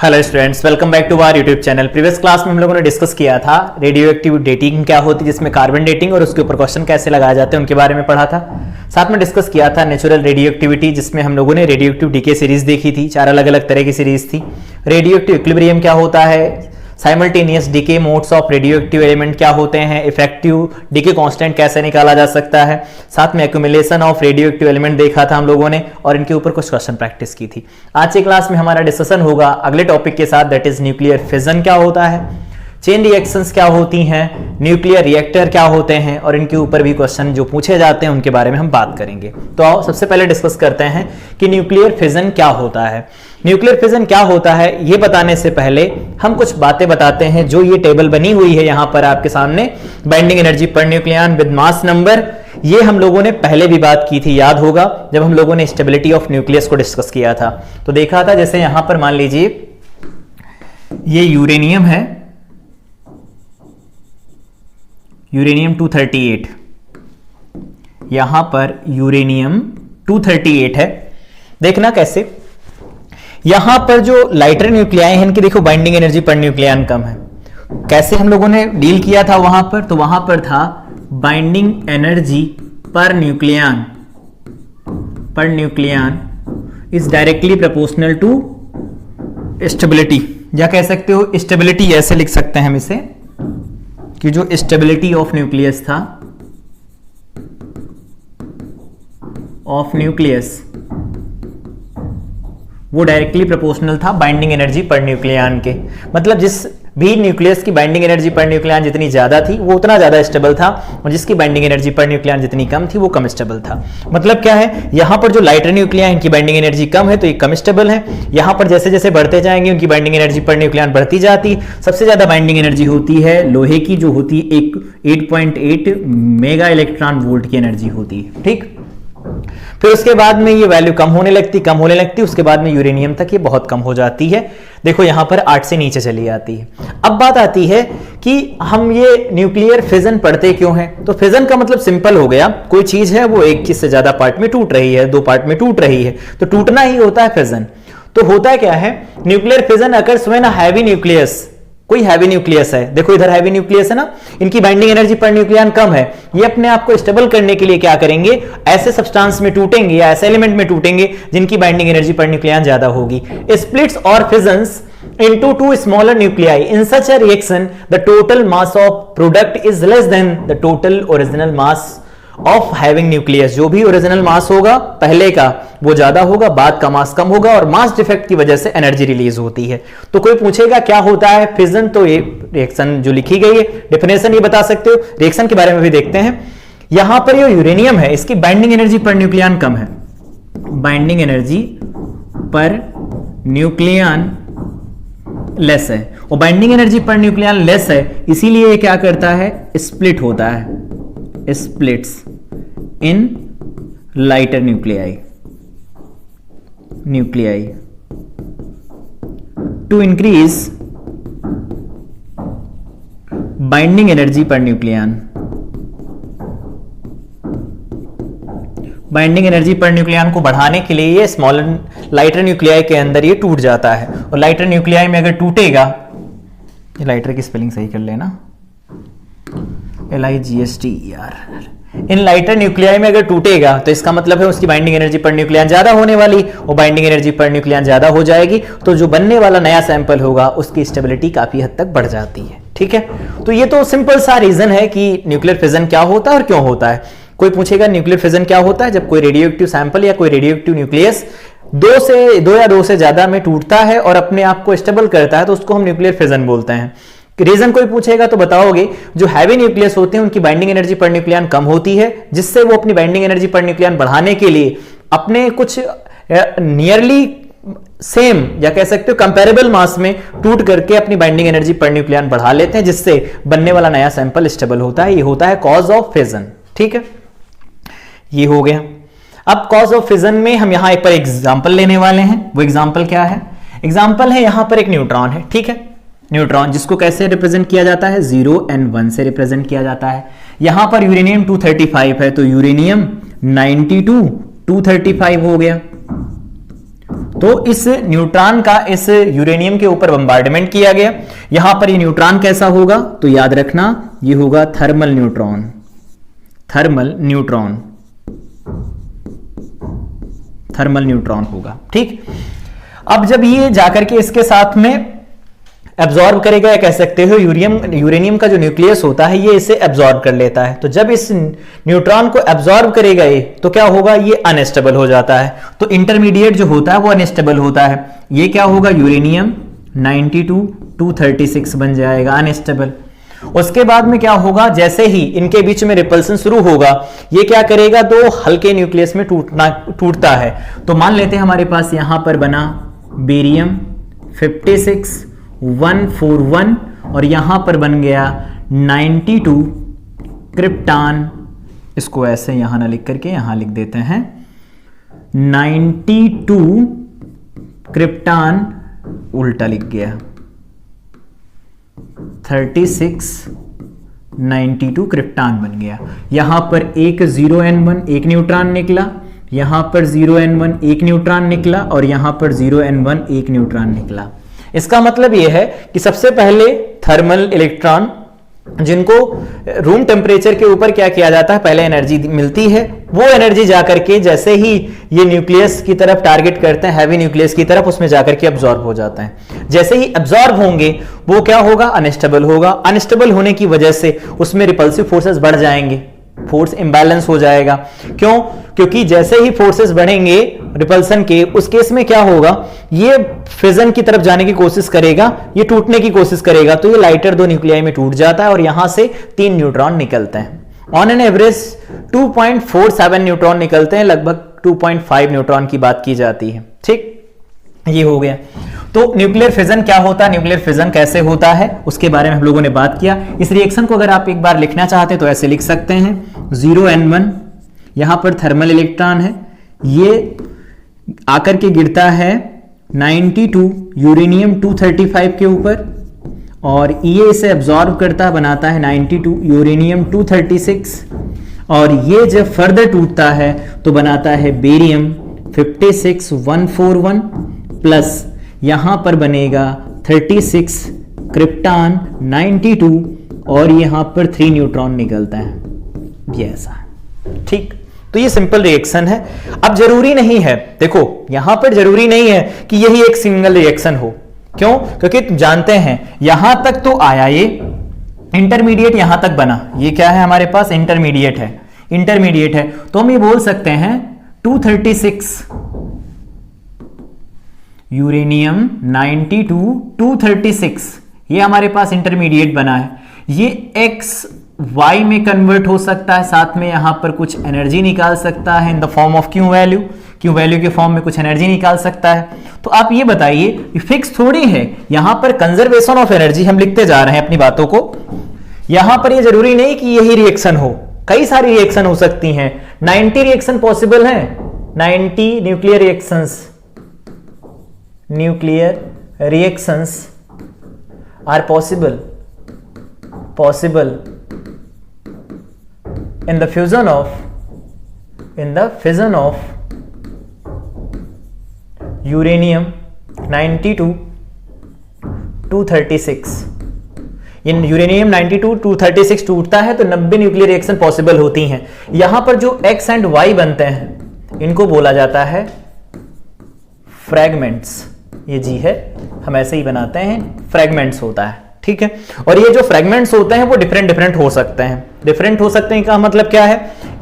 Hello students, welcome back to our YouTube channel. Previous class में हम लोगों ने डिस्कस किया था रेडियो एक्टिव डेटिंग क्या होती है, जिसमें कार्बन डेटिंग और उसके ऊपर क्वेश्चन कैसे लगाए जाते हैं उनके बारे में पढ़ा था। साथ में डिस्कस किया था नेचुरल रेडियो एक्टिविटी, जिसमें हम लोगों ने रेडियो एक्टिव डीके सीरीज देखी थी। 4 अलग अलग तरह की सीरीज थी। रेडियो एक्टिव इक्विलिब्रियम क्या होता है, simultaneous decay modes of radioactive element क्या होते हैं, इफेक्टिव डीके कांस्टेंट कैसे निकाला जा सकता है, साथ में accumulation of radioactive element देखा था हम लोगों ने और इनके ऊपर कुछ क्वेश्चन प्रैक्टिस की थी। आज की क्लास में हमारा डिस्कशन होगा अगले टॉपिक के साथ, दैट इज न्यूक्लियर फिजन क्या होता है, चेन रिएक्शंस क्या होती हैं, न्यूक्लियर रिएक्टर क्या होते हैं और इनके ऊपर भी क्वेश्चन जो पूछे जाते हैं उनके बारे में हम बात करेंगे। तो आओ सबसे पहले डिस्कस करते हैं कि न्यूक्लियर फिजन क्या होता है। न्यूक्लियर फिजन क्या होता है ये बताने से पहले हम कुछ बातें बताते हैं। जो ये टेबल बनी हुई है यहाँ पर आपके सामने, binding energy per nucleon with mass number, ये हम लोगों ने पहले भी बात की थी, याद होगा जब हम लोगों ने स्टेबिलिटी ऑफ न्यूक्लियस को डिस्कस किया था। तो देखा था जैसे यहां पर मान लीजिए ये यूरेनियम है, यूरेनियम 238, यहां पर यूरेनियम 238 है। देखना कैसे, यहां पर जो लाइटर न्यूक्लियाई हैं इनकी देखो बाइंडिंग एनर्जी पर न्यूक्लियन कम है। कैसे हम लोगों ने डील किया था वहां पर, तो वहां पर था binding energy per nucleon is directly proportional to stability, या कह सकते हो स्टेबिलिटी, ऐसे लिख सकते हैं हम इसे कि जो स्टेबिलिटी ऑफ न्यूक्लियस था, ऑफ न्यूक्लियस, वो डायरेक्टली प्रोपोर्शनल था बाइंडिंग एनर्जी पर न्यूक्लियन के। मतलब जिस भी न्यूक्लियस की बाइंडिंग एनर्जी पर न्यूक्लियन जितनी ज्यादा थी वो उतना ज्यादा स्टेबल था, और जिसकी बाइंडिंग एनर्जी पर न्यूक्लियन जितनी कम थी वो कम स्टेबल था। मतलब क्या है, यहां पर जो लाइटर न्यूक्लियन की बाइंडिंग एनर्जी कम है तो ये कम स्टेबल है। यहां पर जैसे जैसे बढ़ते जाएंगे उनकी बाइंडिंग एनर्जी पर न्यूक्लियन बढ़ती जाती। सबसे ज्यादा बाइंडिंग एनर्जी होती है लोहे की, जो होती है 8.8 मेगा इलेक्ट्रॉन वोल्ट की एनर्जी होती है। ठीक, फिर उसके बाद में ये वैल्यू कम होने लगती, उसके बाद में यूरेनियम तक ये बहुत कम हो जाती है। देखो यहां पर 8 से नीचे चली आती है। अब बात आती है कि हम ये न्यूक्लियर फिजन पढ़ते क्यों हैं। तो फिजन का मतलब सिंपल हो गया, कोई चीज है वो एक से ज्यादा पार्ट में टूट रही है, 2 पार्ट में टूट रही है, तो टूटना ही होता है फिजन। तो होता क्या है, nuclear fission occurs when a heavy nucleus, कोई हैवी न्यूक्लियस है, देखो इधर हैवी न्यूक्लियस है ना, इनकी बाइंडिंग एनर्जी पर न्यूक्लियन कम है, ये अपने आप को स्टेबल करने के लिए क्या करेंगे, ऐसे सब्सटेंस में टूटेंगे या ऐसे एलिमेंट में टूटेंगे जिनकी बाइंडिंग एनर्जी पर न्यूक्लियन ज्यादा होगी। स्प्लिट्स और फिजन्स into 2 smaller nuclei. In such a reaction, the total mass of product is less than the total original mass of having nucleus. जो भी ओरिजिनल मास होगा पहले का वो ज्यादा होगा, बाद का मास कम होगा, और मास डिफेक्ट की वजह से एनर्जी रिलीज होती है। तो कोई पूछेगा क्या होता है फिजन, तो ये रिएक्शन जो लिखी गई है डेफिनेशन ये बता सकते हो। रिएक्शन के बारे में भी देखते हैं। यहां पर ये यूरेनियम है, इसकी बाइंडिंग एनर्जी पर न्यूक्लियन कम है, binding energy per nucleon less है, और binding energy per nucleon less है, इसीलिए ये क्या करता है, स्प्लिट होता है, splits in lighter nuclei to increase binding energy per nucleon. Binding energy per nucleon को बढ़ाने के लिए ये स्मॉलर लाइटर न्यूक्लियाई के अंदर ये टूट जाता है, और लाइटर न्यूक्लियाई में अगर टूटेगा, ये लाइटर की स्पेलिंग सही कर लेना, LIGSTER, इन लाइटर न्यूक्लियाई में अगर टूटेगा तो इसका मतलब है उसकी बाइंडिंग एनर्जी पर न्यूक्लियन ज्यादा होने वाली, और बाइंडिंग एनर्जी पर न्यूक्लियन ज्यादा हो जाएगी तो जो बनने वाला नया सैंपल होगा उसकी स्टेबिलिटी काफी हद तक बढ़ जाती है। ठीक है, तो ये तो सिंपल सा रीजन है कि न्यूक्लियर फिजन क्या होता है और क्यों होता है। कोई पूछेगा न्यूक्लियर फिजन क्या होता है, जब कोई रेडियो एक्टिव सैंपल या कोई रेडियो एक्टिव न्यूक्लियस 2 से ज्यादा में टूटता है और अपने आप को स्टेबल करता है तो उसको हम न्यूक्लियर फिजन बोलते हैं। रीजन कोई पूछेगा तो बताओगे, जो हैवी न्यूक्लियस होते हैं उनकी बाइंडिंग एनर्जी पर न्यूक्लियन कम होती है, जिससे वो अपनी बाइंडिंग एनर्जी पर न्यूक्लियन बढ़ाने के लिए अपने कुछ नियरली सेम या कह सकते हो कंपैरेबल मास में टूट करके अपनी बाइंडिंग एनर्जी पर न्यूक्लियन बढ़ा लेते हैं, जिससे बनने वाला नया सैंपल स्टेबल होता है। ये होता है कॉज ऑफ फिजन। ठीक है, ये हो गया। अब कॉज ऑफ फिजन में हम यहां एक पर एग्जांपल लेने वाले हैं। वो एग्जांपल क्या है, एग्जांपल है यहां पर एक न्यूट्रॉन है। ठीक है, न्यूट्रॉन जिसको कैसे रिप्रेजेंट किया जाता है, 0 और 1 से रिप्रेजेंट किया जाता है। यहां पर यूरेनियम 235 है तो यूरेनियम 92 235 हो गया। तो इस न्यूट्रॉन का इस यूरेनियम के ऊपर बम्बार्डमेंट किया गया। यहां पर ये न्यूट्रॉन कैसा होगा, तो याद रखना ये होगा thermal neutron, thermal neutron, thermal neutron होगा। ठीक, अब जब ये जाकर के इसके साथ में एब्जॉर्ब करेगा, या कह सकते हो यूरेनियम का जो न्यूक्लियस होता है ये इसे एब्जॉर्ब कर लेता है। तो जब इस न्यूट्रॉन को एब्जॉर्ब करेगा ये, तो क्या होगा, ये अनस्टेबल हो जाता है। तो इंटरमीडिएट जो होता है वो अनस्टेबल होता है। ये क्या होगा, यूरेनियम 92 236 बन जाएगा, अनस्टेबल। उसके बाद में क्या होगा, जैसे ही इनके बीच में रिपल्सन शुरू होगा, ये क्या करेगा, दो हल्के न्यूक्लियस में टूटता है। तो मान लेते हैं हमारे पास यहां पर बना बेरियम 56 141 और यहां पर बन गया 92 क्रिप्टॉन। इसको ऐसे यहां ना लिख करके यहां लिख देते हैं 92 क्रिप्टॉन, उल्टा लिख गया 36 92 क्रिप्टॉन बन गया। यहां पर एक 0n1 एक न्यूट्रॉन निकला, यहां पर 0n1 एक न्यूट्रॉन निकला और यहां पर 0n1 एक न्यूट्रॉन निकला। इसका मतलब यह है कि सबसे पहले थर्मल इलेक्ट्रॉन, जिनको रूम टेम्परेचर के ऊपर क्या किया जाता है, पहले एनर्जी मिलती है, वो एनर्जी जाकर के जैसे ही ये न्यूक्लियस की तरफ टारगेट करते हैं, हैवी न्यूक्लियस की तरफ, उसमें जाकर के अब्जॉर्ब हो जाता है। जैसे ही अब्जॉर्ब होंगे वो क्या होगा, अनस्टेबल होगा। अनस्टेबल होने की वजह से उसमें रिपल्सिव फोर्सेस बढ़ जाएंगे, फोर्स इंबैलेंस हो जाएगा। क्यों, क्योंकि जैसे ही फोर्सेस बढ़ेंगे रिपल्सन के, उस केस में क्या होगा, ये फिजन की तरफ जाने की कोशिश करेगा, ये टूटने की कोशिश करेगा, तो ये लाइटर दो न्यूक्लियाई में टूट जाता है और यहां से 3 न्यूट्रॉन निकलते हैं। ऑन एन एवरेज 2.47 न्यूट्रॉन निकलते हैं, लगभग 2.5 न्यूट्रॉन की बात की जाती है। ठीक, ये हो गया। तो न्यूक्लियर फिजन क्या होता है, न्यूक्लियर फिजन कैसे होता है, उसके बारे में हम लोगों ने बात किया। इस रिएक्शन को अगर आप एक बार लिखना चाहते हैं तो ऐसे लिख सकते हैं 0n1, यहां पर थर्मल इलेक्ट्रॉन है, ये आकर के गिरता है 92 यूरेनियम 235 के ऊपर और ये इसे एब्जॉर्ब करता बनाता है 92 यूरेनियम 236 और ये जब फर्दर टूटता है तो बनाता है बेरियम 56 141 प्लस यहां पर बनेगा 36 क्रिप्टॉन 92 और यहां पर 3 न्यूट्रॉन निकलता है, ये ऐसा। ठीक, तो ये सिंपल रिएक्शन है। अब जरूरी नहीं है, देखो यहां पर जरूरी नहीं है कि यही एक सिंगल रिएक्शन हो। क्यों, क्योंकि तुम जानते हैं यहां तक तो आया, ये इंटरमीडिएट यहां तक बना, ये क्या है हमारे पास, इंटरमीडिएट है, इंटरमीडिएट है। तो हम ये बोल सकते हैं 236 यूरेनियम 92 236, ये हमारे पास इंटरमीडिएट बना है। ये एक्स वाई में कन्वर्ट हो सकता है, साथ में यहां पर कुछ एनर्जी निकाल सकता है in the form of Q value, Q value के फॉर्म में कुछ एनर्जी निकाल सकता है। तो आप ये बताइए, फिक्स थोड़ी है, यहां पर कंजर्वेशन ऑफ एनर्जी हम लिखते जा रहे हैं अपनी बातों को। यहां पर ये जरूरी नहीं कि यही रिएक्शन हो, कई सारी रिएक्शन हो सकती हैं। 90 रिएक्शन पॉसिबल है, 90 nuclear reactions, nuclear reactions are possible in the fusion of uranium 92 236। In uranium 92 236 टूटता है तो 90 न्यूक्लियर रिएक्शन पॉसिबल होती हैं। यहां पर जो एक्स एंड वाई बनते हैं इनको बोला जाता है फ्रैगमेंट्स। ये जी है, हम ऐसे ही बनाते हैं, फ्रैगमेंट्स होता है। ठीक है, और ये जो फ्रैगमेंट्स होते हैं वो डिफरेंट हो सकते हैं। डिफरेंट हो सकते हैं का मतलब क्या है,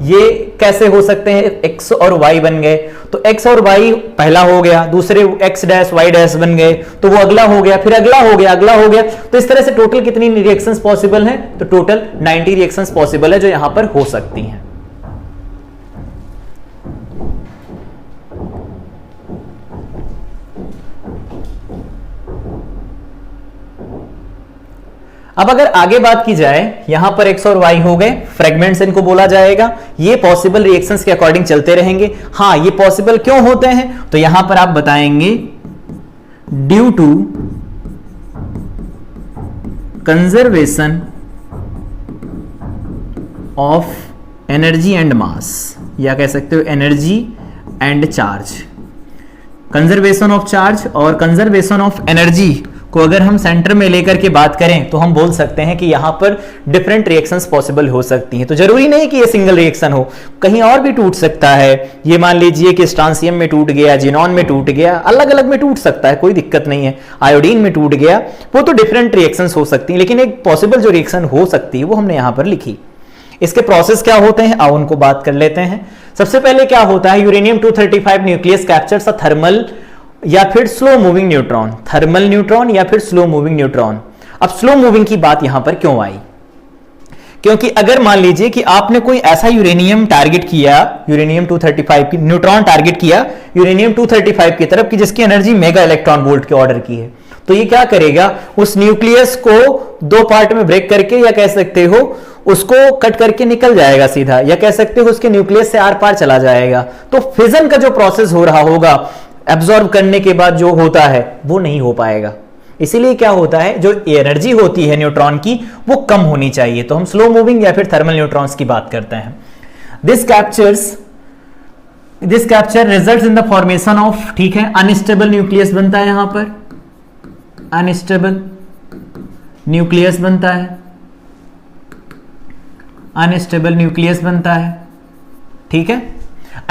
ये कैसे हो सकते हैं, एक्स और वाई बन गए तो एक्स और वाई पहला हो गया, दूसरे एक्स डैश वाई डैश बन गए तो वो अगला हो गया, फिर अगला हो गया, अगला हो गया। तो इस तरह से टोटल कितनी रिएक्शंस पॉसिबल हैं, तो टोटल 90 रिएक्शंस पॉसिबल है जो यहां पर हो सकती हैं। अब अगर आगे बात की जाए, यहां पर एक्स और वाई हो गए, फ्रेगमेंट्स इनको बोला जाएगा। ये पॉसिबल रिएक्शंस के अकॉर्डिंग चलते रहेंगे। हां, ये पॉसिबल क्यों होते हैं, तो यहां पर आप बताएंगे due to conservation of energy and mass, या कह सकते हो energy and charge. Conservation of charge और कंजर्वेशन ऑफ एनर्जी को अगर हम सेंटर में लेकर के बात करें तो हम बोल सकते हैं कि यहां पर डिफरेंट रिएक्शंस पॉसिबल हो सकती हैं। तो जरूरी नहीं कि ये सिंगल रिएक्शन हो, कहीं और भी टूट सकता है। ये मान लीजिए कि स्ट्रांसियम में टूट गया, जिनॉन में टूट गया, अलग अलग में टूट सकता है, कोई दिक्कत नहीं है। आयोडीन में टूट गया, वो तो डिफरेंट रिएक्शंस हो सकती हैं, लेकिन एक पॉसिबल जो रिएक्शन हो सकती है वो हमने यहां पर लिखी। इसके प्रोसेस क्या होते हैं आओ उनको बात कर लेते हैं। सबसे पहले क्या होता है, uranium 235 nucleus captures a thermal या फिर slow moving neutron, thermal neutron या फिर स्लो मूविंग न्यूट्रॉन। अब स्लो मूविंग की बात यहां पर क्यों आई, क्योंकि अगर मान लीजिए कि आपने कोई ऐसा यूरेनियम टारगेट किया, यूरेनियम 235 की न्यूट्रॉन टारगेट किया यूरेनियम 235 की तरफ, की जिसकी एनर्जी मेगा इलेक्ट्रॉन वोल्ट के ऑर्डर की है, तो ये क्या करेगा, उस न्यूक्लियस को दो पार्ट में ब्रेक करके, या कह सकते हो उसको कट करके निकल जाएगा सीधा, या कह सकते हो उसके न्यूक्लियस से आर पार चला जाएगा। तो फिजन का जो प्रोसेस हो रहा होगा एब्जॉर्ब करने के बाद जो होता है वो नहीं हो पाएगा। इसीलिए क्या होता है, जो एनर्जी होती है न्यूट्रॉन की वो कम होनी चाहिए। तो हम स्लो मूविंग या फिर थर्मल न्यूट्रॉन्स की बात करते हैं। This capture results in the formation of, ठीक है, अनस्टेबल न्यूक्लियस बनता है, यहां पर अनस्टेबल न्यूक्लियस बनता है, अनस्टेबल न्यूक्लियस बनता है, ठीक है।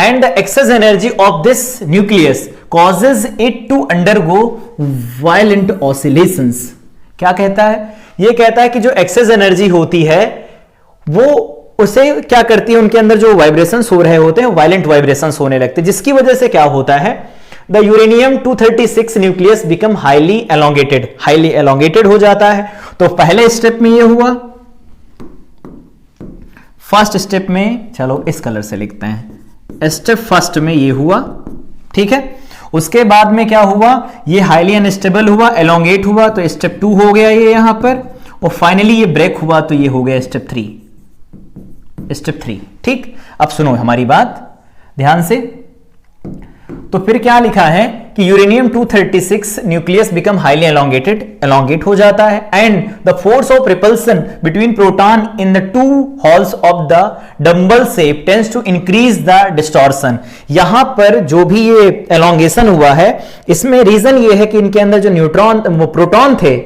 And the excess energy of this nucleus causes it to undergo violent oscillations। क्या कहता है, ये कहता है कि जो एक्सेस एनर्जी होती है वो उसे क्या करती है, उनके अंदर जो वाइब्रेशंस हो रहे होते हैं वायलेंट वाइब्रेशंस होने लगते हैं, जिसकी वजह से क्या होता है, the uranium 236 nucleus become highly elongated हो जाता है। तो पहले स्टेप में ये हुआ, फर्स्ट स्टेप में, चलो इस कलर से लिखते हैं, स्टेप फर्स्ट में ये हुआ, ठीक है। उसके बाद में क्या हुआ, ये हाईली अनस्टेबल हुआ, एलोंगेट हुआ, तो स्टेप 2 हो गया ये यहां पर, और फाइनली ये ब्रेक हुआ तो ये हो गया स्टेप 3, ठीक। अब सुनो हमारी बात ध्यान से। तो फिर क्या लिखा है कि uranium 236 nucleus become highly elongate हो जाता है, and the force of repulsion between proton in the two halls of the dumbbell shape tends to increase the distortion. यहां पर जो भी ये एलोंगेशन हुआ है, इसमें रीजन ये है कि इनके अंदर जो प्रोटॉन थे,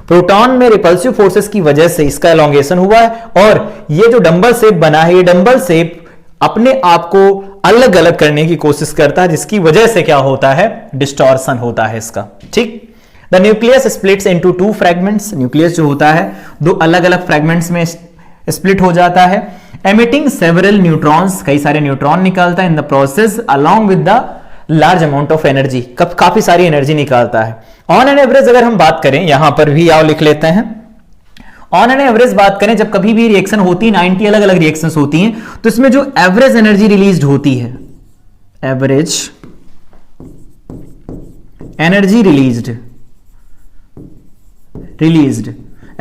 प्रोटॉन में रिपल्सिव फोर्सेस की वजह से इसका एलोंगेशन हुआ है, और ये जो डंबल शेप बना है, ये डंबल शेप अपने आप को अलग अलग करने की कोशिश करता है, जिसकी वजह से क्या होता है, डिस्टॉर्शन होता है इसका, ठीक। The nucleus splits into 2 fragments, nucleus जो होता है दो अलग अलग फ्रैगमेंट्स में स्प्लिट हो जाता है, एमिटिंग सेवरल न्यूट्रॉन्स, कई सारे न्यूट्रॉन निकालता है, in the process along with the large amount of energy, काफी सारी एनर्जी निकालता है। ऑन एन एवरेज अगर हम बात करें, यहां पर भी आओ लिख लेते हैं, ऑन एन एवरेज बात करें, जब कभी भी रिएक्शन होती है, 90 अलग अलग रिएक्शंस होती हैं, तो इसमें जो एवरेज एनर्जी रिलीज्ड होती है, average energy released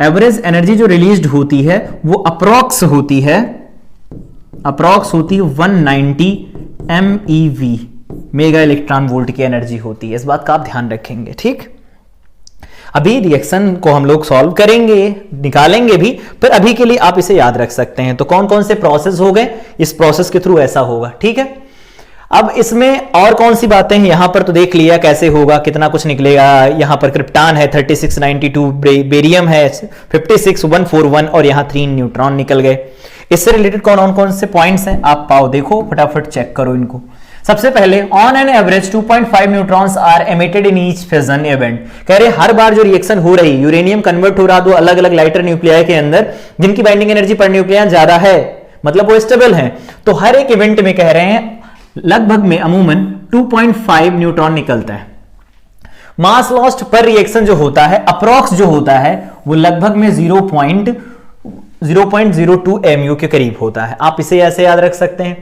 average energy जो रिलीज्ड होती है वो अप्रॉक्स होती है 190 MeV, मेगा इलेक्ट्रॉन वोल्ट की एनर्जी होती है। इस बात का आप ध्यान रखेंगे, ठीक। अभी रिएक्शन को हम लोग सॉल्व करेंगे, निकालेंगे भी, पर अभी के लिए आप इसे याद रख सकते हैं। तो कौन कौन से प्रोसेस हो गए, इस प्रोसेस के थ्रू ऐसा होगा, ठीक है। अब इसमें और कौन सी बातें हैं, यहां पर तो देख लिया कैसे होगा, कितना कुछ निकलेगा। यहां पर क्रिप्टॉन है 3692, बेरियम है 56141, और यहां 3 न्यूट्रॉन निकल गए। इससे रिलेटेड कौन कौन से पॉइंट्स हैं आप पाओ, देखो फटाफट चेक करो इनको। सबसे पहले on an average 2.5 neutrons are emitted in each fission event. कह रहे हर बार जो रिएक्शन हो रही, यूरेनियम कन्वर्ट हो रहा दो अलग अलग लाइटर न्यूक्लियाई के अंदर, जिनकी बाइंडिंग एनर्जी पर न्यूक्लियन ज्यादा है, मतलब वो स्टेबल है, तो हर एक इवेंट में कह रहे हैं लगभग में अमूमन 2.5 न्यूट्रॉन निकलता है। मास लॉस्ट पर रिएक्शन जो होता है, अप्रॉक्स जो होता है, वो लगभग में 0.02 MU के करीब होता है। आप इसे ऐसे याद रख सकते हैं।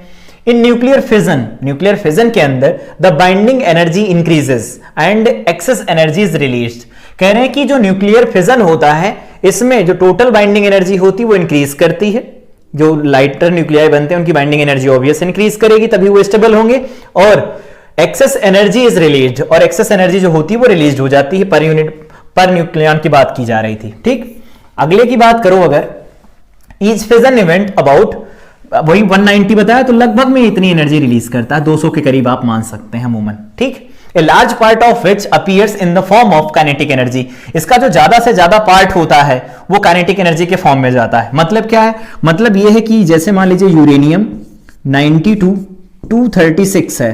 इन न्यूक्लियर फिजन के अंदर the binding energy increases and excess energy is released. कह रहे हैं कि जो न्यूक्लियर फिजन होता है, इसमें जो टोटल बाइंडिंग एनर्जी होती है वो इंक्रीज करती है। जो लाइटर न्यूक्लियाई बनते हैं उनकी बाइंडिंग एनर्जी ऑब्वियस इंक्रीज करेगी, तभी वो स्टेबल होंगे, और एक्सेस एनर्जी इज रिलीज्ड, और एक्सेस एनर्जी जो होती है वो रिलीज हो जाती है। पर यूनिट पर न्यूक्लियन की बात की जा रही थी, ठीक। अगले की बात करो, अगर ईच फिजन इवेंट अबाउट वही 190 बताया, तो लगभग में इतनी एनर्जी रिलीज करता है, 200 के करीब आप मान सकते हैं अमूमन, ठीक। A large part of which appears in the form of kinetic energy. इसका जो ज्यादा से ज्यादा पार्ट होता है वो काइनेटिक एनर्जी के फॉर्म में जाता है। मतलब क्या है, मतलब ये है कि जैसे मान लीजिए यूरेनियम 92 236 है,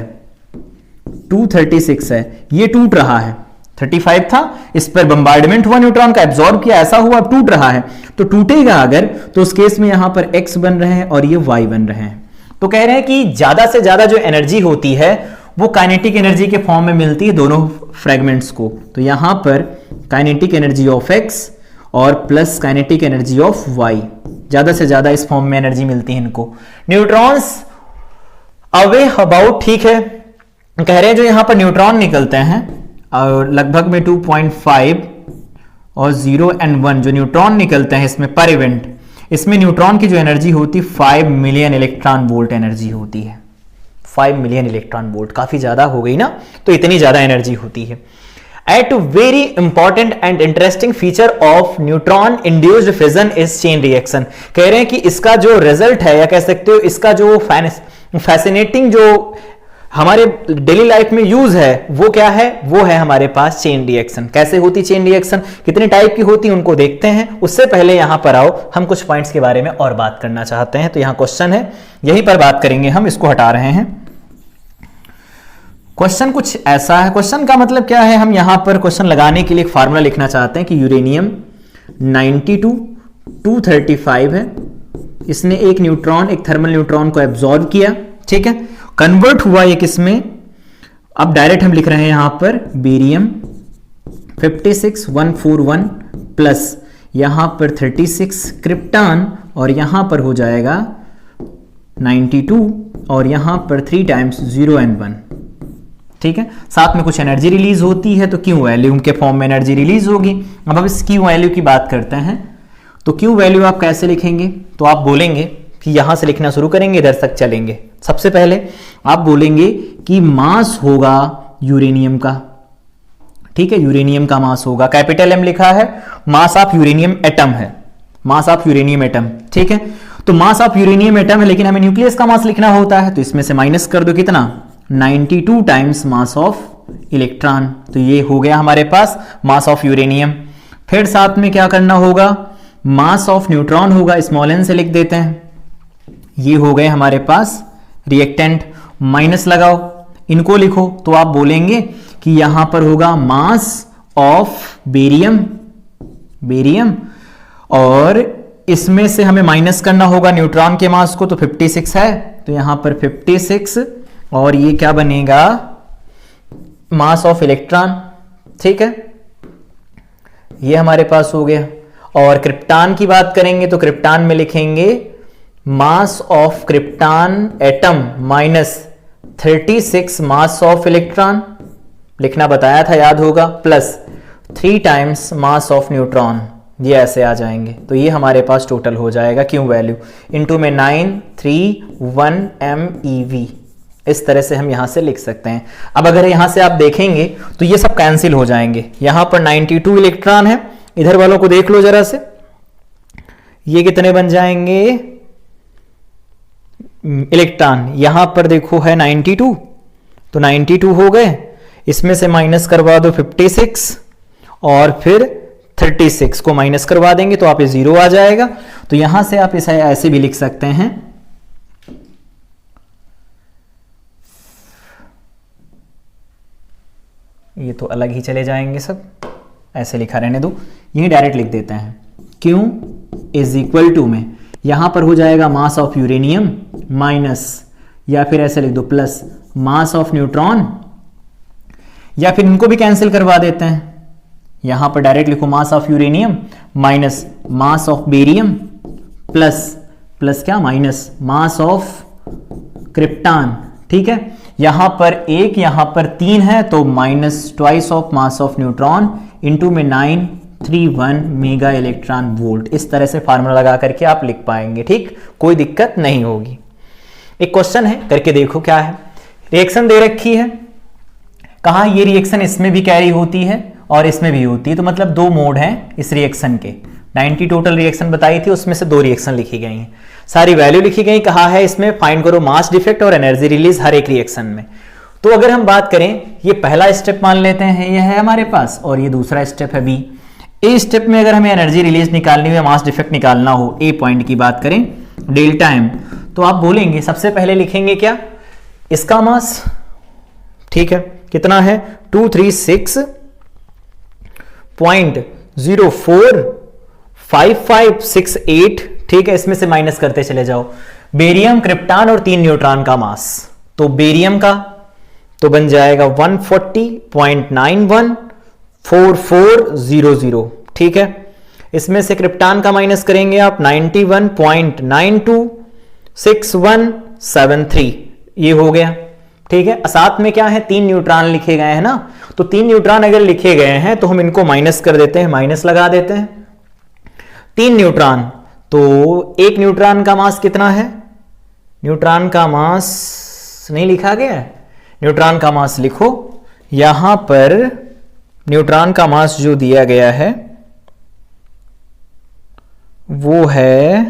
236 है, ये टूट रहा है, 35 था, इस पर बम्बार्डमेंट हुआ, न्यूट्रॉन का एब्जॉर्ब किया, ऐसा हुआ, अब टूट रहा है। तो टूटेगा अगर, तो उस केस में यहां पर x बन रहे हैं और ये y बन रहे हैं। तो कह रहे हैं कि ज्यादा से ज्यादा जो एनर्जी होती है वो काइनेटिक एनर्जी के फॉर्म में मिलती है दोनों फ्रेगमेंट्स को। तो यहां पर काइनेटिक एनर्जी ऑफ x और plus kinetic energy of y, ज्यादा से ज्यादा इस फॉर्म में एनर्जी मिलती है इनको। न्यूट्रॉन्स अवे अबाउट, ठीक है, कह रहे हैं जो यहां पर न्यूट्रॉन निकलते हैं और लगभग में 2.5 और 0 and 1 जो न्यूट्रॉन निकलते हैं इसमें पर इवेंट, इसमें न्यूट्रॉन की जो एनर्जी होती है 5 मिलियन इलेक्ट्रॉन वोल्ट एनर्जी होती है। 5 मिलियन इलेक्ट्रॉन वोल्ट काफी ज्यादा हो गई ना, तो इतनी ज्यादा एनर्जी होती है। At very important and interesting feature of neutron induced fission is chain reaction. कह रहे हैं कि इसका जो रिजल्ट है, या कह सकते हो इसका जो फैसिनेटिंग जो हमारे डेली लाइफ में यूज है वो क्या है, वो है हमारे पास चेन रिएक्शन। कैसे होती चेन रिएक्शन, कितने टाइप की होती उनको देखते हैं। उससे पहले यहां पर आओ, हम कुछ पॉइंट्स के बारे में और बात करना चाहते हैं। तो यहां क्वेश्चन है, यहीं पर बात करेंगे हम, इसको हटा रहे हैं। क्वेश्चन कुछ ऐसा है, क्वेश्चन का मतलब क्या है, हम यहां पर क्वेश्चन लगाने के लिए एक फार्मूला लिखना चाहते हैं कि यूरेनियम 92 235 है, इसने एक न्यूट्रॉन, एक थर्मल न्यूट्रॉन को एब्जॉर्ब किया, ठीक है, कन्वर्ट हुआ एक इसमें। अब डायरेक्ट हम लिख रहे हैं यहां पर बेरियम 56141 प्लस यहां पर 36 क्रिप्टॉन, और यहां पर हो जाएगा 92 और यहां पर 3 टाइम्स 0 and 1, ठीक है। साथ में कुछ एनर्जी रिलीज होती है, तो क्यू वैल्यू के फॉर्म में एनर्जी रिलीज होगी। अब हम इस क्यू वैल्यू की बात करते हैं। तो क्यू वैल्यू आप कैसे लिखेंगे, तो आप बोलेंगे कि यहां से लिखना शुरू करेंगे, इधर तक चलेंगे। सबसे पहले आप बोलेंगे कि मास होगा यूरेनियम का, ठीक है, यूरेनियम का मास होगा, कैपिटल एम लिखा है, मास ऑफ यूरेनियम एटम है, मास ऑफ यूरेनियम एटम, ठीक है। तो मास ऑफ यूरेनियम एटम है, लेकिन हमें न्यूक्लियस का मास लिखना होता है, तो इसमें से माइनस कर दो कितना, 92 टाइम्स मास ऑफ इलेक्ट्रॉन। तो ये हो गया हमारे पास मास ऑफ यूरेनियम। फिर साथ में क्या करना होगा, मास ऑफ न्यूट्रॉन होगा, स्मॉल एन से लिख देते हैं। ये हो गए हमारे पास रिएक्टेंट, माइनस लगाओ, इनको लिखो, तो आप बोलेंगे कि यहां पर होगा मास ऑफ बेरियम, बेरियम, और इसमें से हमें माइनस करना होगा न्यूट्रॉन के मास को, तो 56 है, तो यहां पर 56, और ये क्या बनेगा, मास ऑफ इलेक्ट्रॉन, ठीक है, ये हमारे पास हो गया। और क्रिप्टॉन की बात करेंगे तो क्रिप्टॉन में लिखेंगे mass of krypton atom minus 36 mass of electron, लिखना बताया था, याद होगा, plus 3 times mass of neutron, ये ऐसे आ जाएंगे। तो ये हमारे पास टोटल हो जाएगा क्यू वैल्यू, इनटू में 931 MeV। इस तरह से हम यहां से लिख सकते हैं। अब अगर यहां से आप देखेंगे तो ये सब कैंसिल हो जाएंगे। यहां पर 92 इलेक्ट्रॉन है, इधर वालों को देख लो जरा से, ये कितने बन जाएंगे इलेक्ट्रॉन, यहां पर देखो है 92, तो 92 हो गए, इसमें से माइनस करवा दो 56 और फिर 36 को माइनस करवा देंगे तो आप ये 0 आ जाएगा। तो यहां से आप इसे ऐसे भी लिख सकते हैं, ये तो अलग ही चले जाएंगे सब, ऐसे लिखा रहने दो, यही डायरेक्ट लिख देते हैं। Q इज इक्वल टू में यहां पर हो जाएगा मास ऑफ यूरेनियम माइनस, या फिर ऐसे लिख दो प्लस मास ऑफ न्यूट्रॉन, या फिर इनको भी कैंसिल करवा देते हैं। यहां पर डायरेक्ट लिखो mass of uranium minus mass of barium plus plus क्या माइनस मास ऑफ क्रिप्टॉन, ठीक है। यहां पर 1 यहां पर 3 है, तो minus twice of mass of neutron into में 931 मेगा इलेक्ट्रॉन वोल्ट। इस तरह से फार्मूला लगा करके आप लिख पाएंगे, ठीक, कोई दिक्कत नहीं होगी। एक क्वेश्चन है, करके देखो क्या है। रिएक्शन दे रखी है, कहा ये रिएक्शन इसमें भी कैरी होती है और इसमें भी होती है, तो मतलब 2 मोड हैं इस रिएक्शन के। 90 टोटल रिएक्शन बताई थी, उसमें से 2 रिएक्शन लिखी गई हैं, सारी वैल्यू लिखी गई। कहा है इसमें फाइंड करो मास डिफेक्ट और एनर्जी रिलीज हर एक रिएक्शन में। तो अगर हम बात करें, ये पहला स्टेप मान लेते हैं, ये है हमारे पास, और ये दूसरा स्टेप है बी। ए स्टेप में अगर हमें एनर्जी रिलीज निकालनी हो, मास डिफेक्ट निकालना हो, ए पॉइंट की बात करें, डेल्टा एम, तो आप बोलेंगे सबसे पहले लिखेंगे क्या, इसका मास, ठीक है, कितना है 236.045568, ठीक है, इसमें से माइनस करते चले जाओ। बेरियम, क्रिप्टॉन और 3 न्यूट्रॉन का मास, तो बेरियम का तो बन जाएगा 140.914400, ठीक है। इसमें से क्रिप्टॉन का माइनस करेंगे आप 91.926173, ये हो गया, ठीक है। साथ में क्या है, 3 न्यूट्रॉन लिखे गए हैं ना, तो 3 न्यूट्रॉन अगर लिखे गए हैं तो हम इनको माइनस कर देते हैं, माइनस लगा देते हैं। 3 न्यूट्रॉन, तो एक न्यूट्रॉन का मास कितना है, न्यूट्रॉन का मास नहीं लिखा गया है, न्यूट्रॉन का मास लिखो, यहां पर न्यूट्रॉन का मास जो दिया गया है वो है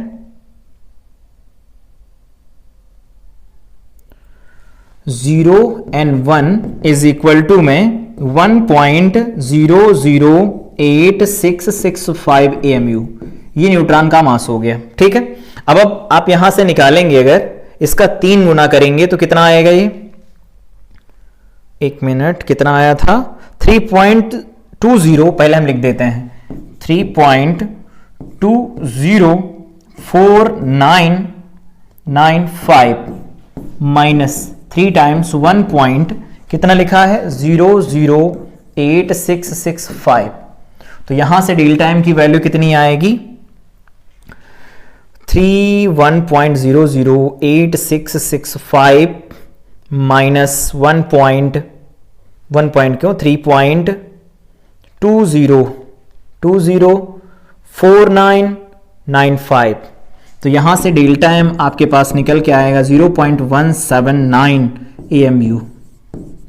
0 and 1 इज इक्वल टू में 1.008665 AMU, ये न्यूट्रॉन का मास हो गया, ठीक है। अब आप यहां से निकालेंगे, अगर इसका 3 गुना करेंगे तो कितना आएगा, ये 1 मिनट, कितना आया था 3.20, पहले हम लिख देते हैं 3.204995 माइनस 3 टाइम्स 1 पॉइंट कितना लिखा है 00865, तो यहां से डेल्टा एम की वैल्यू कितनी आएगी 1.008665 माइनस 1 पॉइंट क्यों 3.204995, तो यहां से डेल्टा एम आपके पास निकल के आएगा 0.179 AMU,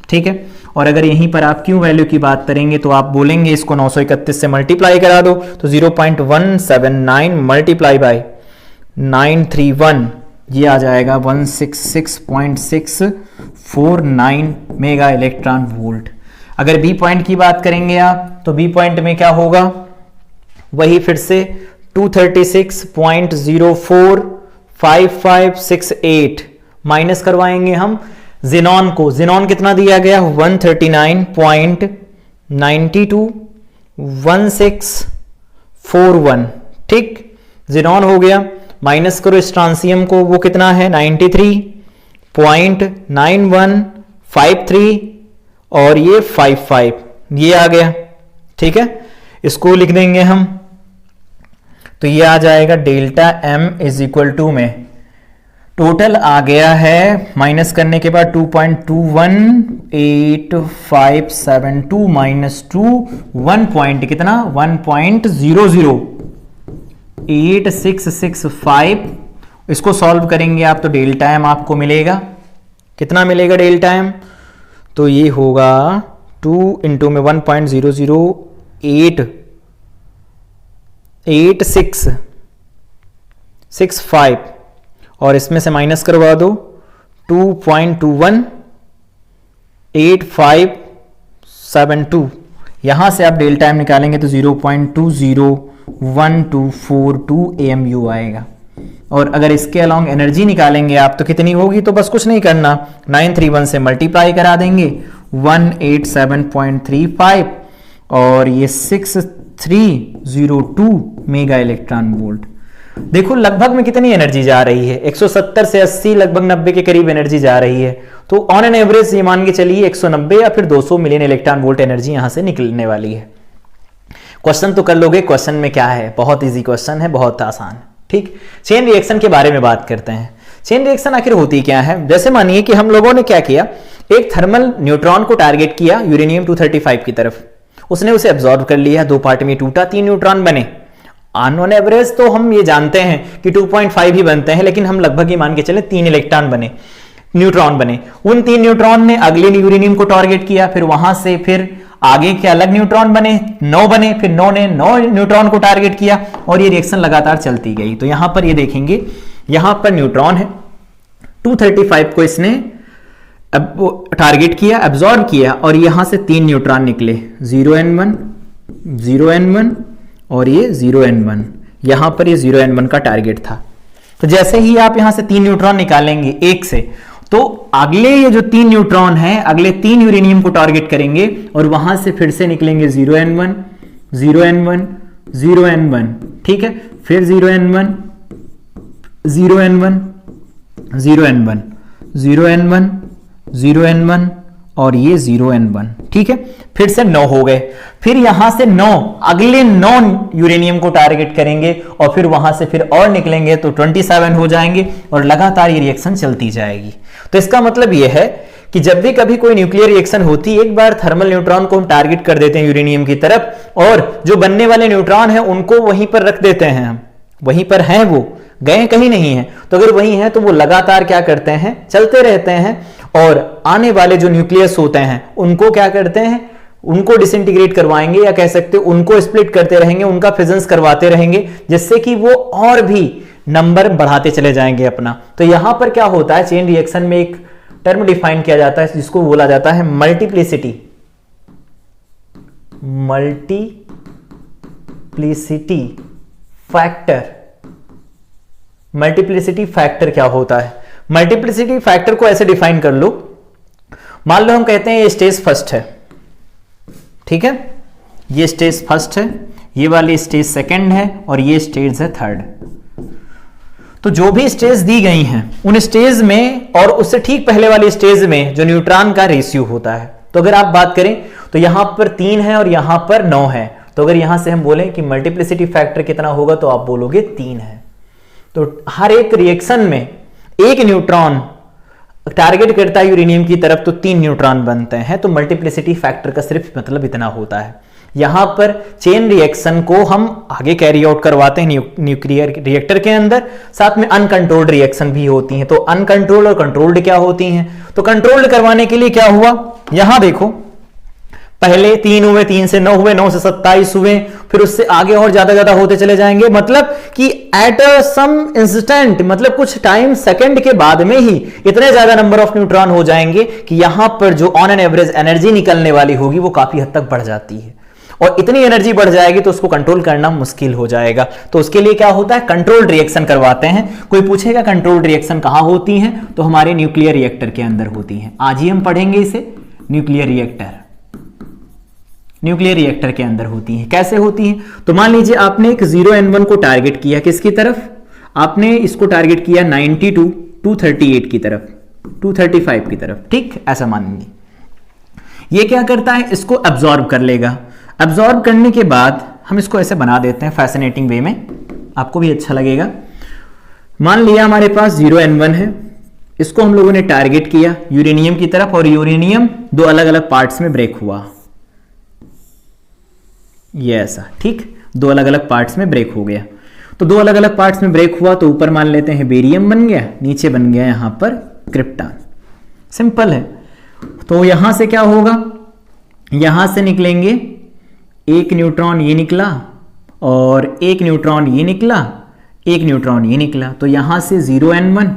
ठीक है। और अगर यहीं पर आप क्यू वैल्यू की बात करेंगे तो आप बोलेंगे इसको 931 से मल्टीप्लाई करा दो, तो 0.179 मल्टीप्लाई बाय 931, ये आ जाएगा 166.649 मेगा इलेक्ट्रॉन वोल्ट। अगर बी पॉइंट की बात करेंगे आप, तो बी पॉइंट में क्या होगा, वही फिर से 236.045568 माइनस करवाएंगे हम जिनॉन को, जिनॉन कितना दिया गया 139.921641, ठीक, जिनॉन हो गया। माइनस करो स्ट्रांसियम को, वो कितना है 93.9153 और ये 55, ये आ गया, ठीक है। इसको लिख देंगे हम, तो ये आ जाएगा delta M is equal to में टोटल आ गया है माइनस करने के बाद 2.218572 माइनस 2 1 पॉइंट कितना 1.008665, इसको सॉल्व करेंगे आप तो डेल्टा एम आपको मिलेगा, कितना मिलेगा डेल्टा एम, तो ये होगा 2 इंटू में 1.008665 और इसमें से माइनस करवा दो 2.218572, यहां से आप डेल्टा एम निकालेंगे तो 0.201242 AMU आएगा। और अगर इसके अलॉन्ग एनर्जी निकालेंगे आप तो कितनी होगी, तो बस कुछ नहीं करना 931 से मल्टीप्लाई करा देंगे 187.35 और ये 6302 मेगा इलेक्ट्रॉन वोल्ट। देखो लगभग में कितनी एनर्जी जा रही है, 170 से 80 लगभग 90 के करीब एनर्जी जा रही है, तो ऑन एन एवरेज ये मान के चलिए 190 या फिर 200 मिलियन इलेक्ट्रॉन वोल्ट एनर्जी यहां से निकलने वाली है। क्वेश्चन तो कर लोगे, क्वेश्चन में क्या है, बहुत इजी क्वेश्चन है, बहुत आसान, ठीक। चेन रिएक्शन के बारे में बात करते हैं। चेन रिएक्शन आखिर होती क्या है, जैसे मानिए कि हम लोगों ने क्या किया, एक थर्मल न्यूट्रॉन को टारगेट किया यूरेनियम 235 की तरफ, उसने उसे एब्जॉर्ब कर लिया, 2 पार्ट में टूटा, 3 न्यूट्रॉन बने। ऑन एवरेज तो हम ये जानते हैं कि 2.5 ही बनते हैं, लेकिन हम लगभग ये मान के चले 3 इलेक्ट्रॉन बने, न्यूट्रॉन बने। उन 3 न्यूट्रॉन ने अगले यूरेनियम को टारगेट किया, फिर वहां से फिर आगे के अलग न्यूट्रॉन बने, 9 बने, फिर 9 ने 9 न्यूट्रॉन को टारगेट किया और ये रिएक्शन लगातार चलती गई। तो यहां पर ये देखेंगे, यहां पर न्यूट्रॉन है 235 को इसने अब वो टारगेट किया, एब्जॉर्ब किया और यहां से 3 न्यूट्रॉन निकले, 0n1, 0n1 और ये 0n1। यहां पर ये 0n1 का टारगेट था। तो जैसे ही आप यहां से 3 न्यूट्रॉन निकालेंगे एक से, तो अगले ये जो 3 न्यूट्रॉन हैं अगले 3 यूरेनियम को टारगेट करेंगे और वहां से फिर से निकलेंगे 0n1, 0n1, 0n1, ठीक है, फिर 0n1, 0n1, 0n1, 0n1, 0n1 और ये 0n1, ठीक है, फिर से 9 हो गए। फिर यहां से 9 अगले 9 यूरेनियम को टारगेट करेंगे और फिर वहां से फिर और निकलेंगे तो 27 हो जाएंगे और लगातार ये रिएक्शन चलती जाएगी। तो इसका मतलब ये है कि जब भी कभी कोई न्यूक्लियर रिएक्शन होती है, एक बार थर्मल न्यूट्रॉन को हम टारगेट कर देते हैं यूरेनियम की तरफ और जो बनने वाले न्यूट्रॉन है उनको वहीं पर रख देते हैं हम, वहीं पर हैं, वो गए कहीं नहीं है। तो अगर वहीं है तो वो लगातार क्या करते हैं, चलते रहते हैं और आने वाले जो न्यूक्लियस होते हैं उनको क्या करते हैं, उनको डिसइंटीग्रेट करवाएंगे या कह सकते हैं उनको स्प्लिट करते रहेंगे, उनका फिजन्स करवाते रहेंगे, जिससे कि वो और भी नंबर बढ़ाते चले जाएंगे अपना। तो यहां पर क्या होता है, चेन रिएक्शन में एक टर्म डिफाइन किया जाता है जिसको बोला जाता है multiplicity. Multiplicity factor. Multiplicity factor क्या होता है? मल्टीप्लिसिटी फैक्टर को ऐसे डिफाइन कर लो, मान लो हम कहते हैं ये स्टेज फर्स्ट है, ठीक है, ये स्टेज फर्स्ट है, ये वाली स्टेज सेकंड है और ये स्टेज है थर्ड। तो जो भी स्टेज दी गई हैं उन स्टेज में और उससे ठीक पहले वाली स्टेज में जो न्यूट्रॉन का रेशियो होता है, तो अगर आप बात करें तो यहां पर 3 है और यहां पर 9 है, तो अगर यहां से हम बोलें कि मल्टीप्लिसिटी फैक्टर कितना होगा तो आप बोलोगे 3 है। तो हर एक रिएक्शन में एक न्यूट्रॉन टारगेट करता है यूरेनियम की तरफ तो 3 न्यूट्रॉन बनते हैं। तो मल्टीप्लिसिटी फैक्टर का सिर्फ मतलब इतना होता है। यहां पर चेन रिएक्शन को हम आगे कैरी आउट करवाते हैं न्यूक्लियर रिएक्टर के अंदर, साथ में अनकंट्रोल्ड रिएक्शन भी होती हैं। तो अनकंट्रोल्ड और कंट्रोल्ड क्या होती हैं? तो कंट्रोल्ड करवाने के लिए क्या हुआ, यहां देखो, पहले 3 हुए, 3 से 9 हुए, 9 से 27 हुए, फिर उससे आगे और ज्यादा होते चले जाएंगे। मतलब कि एट सम इंस्टेंट, मतलब कुछ टाइम सेकंड के बाद में ही इतने ज्यादा नंबर ऑफ न्यूट्रॉन हो जाएंगे कि यहां पर जो ऑन एन एवरेज एनर्जी निकलने वाली होगी वो काफी हद तक बढ़ जाती है। और इतनी एनर्जी बढ़ जाएगी तो उसको कंट्रोल करना मुश्किल हो जाएगा। तो उसके लिए क्या होता है, कंट्रोल्ड रिएक्शन करवाते हैं। कोई पूछेगा कंट्रोल्ड रिएक्शन कहां होती हैं, तो हमारे न्यूक्लियर रिएक्टर के अंदर होती हैं। आज ही हम पढ़ेंगे इसे, न्यूक्लियर रिएक्टर के अंदर होती हैं। कैसे होती हैं? तो मान लीजिए आपने एक 0n1 को टारगेट किया, किसकी तरफ? आपने इसको टारगेट किया 92 238 की तरफ, 235 की तरफ, ठीक, ऐसा मानेंगे। ये क्या करता है, इसको एब्जॉर्ब कर लेगा। एब्जॉर्ब करने के बाद हम इसको ऐसे बना देते हैं फैसिनेटिंग वे में, आपको भी अच्छा लगेगा। मान लिया हमारे पास 0n1 है, इसको हम लोगों ने टारगेट किया यूरेनियम की तरफ और यूरेनियम 2 अलग अलग पार्ट्स में ब्रेक हुआ, ये ऐसा, ठीक, 2 अलग अलग पार्ट्स में ब्रेक हो गया। तो 2 अलग अलग पार्ट्स में ब्रेक हुआ तो ऊपर मान लेते हैं बेरियम बन गया, नीचे बन गया यहां पर क्रिप्टॉन। सिंपल है। तो यहां से क्या होगा, यहां से निकलेंगे एक न्यूट्रॉन ये निकला और एक न्यूट्रॉन ये निकला, एक न्यूट्रॉन ये निकला। तो यहां से 0n1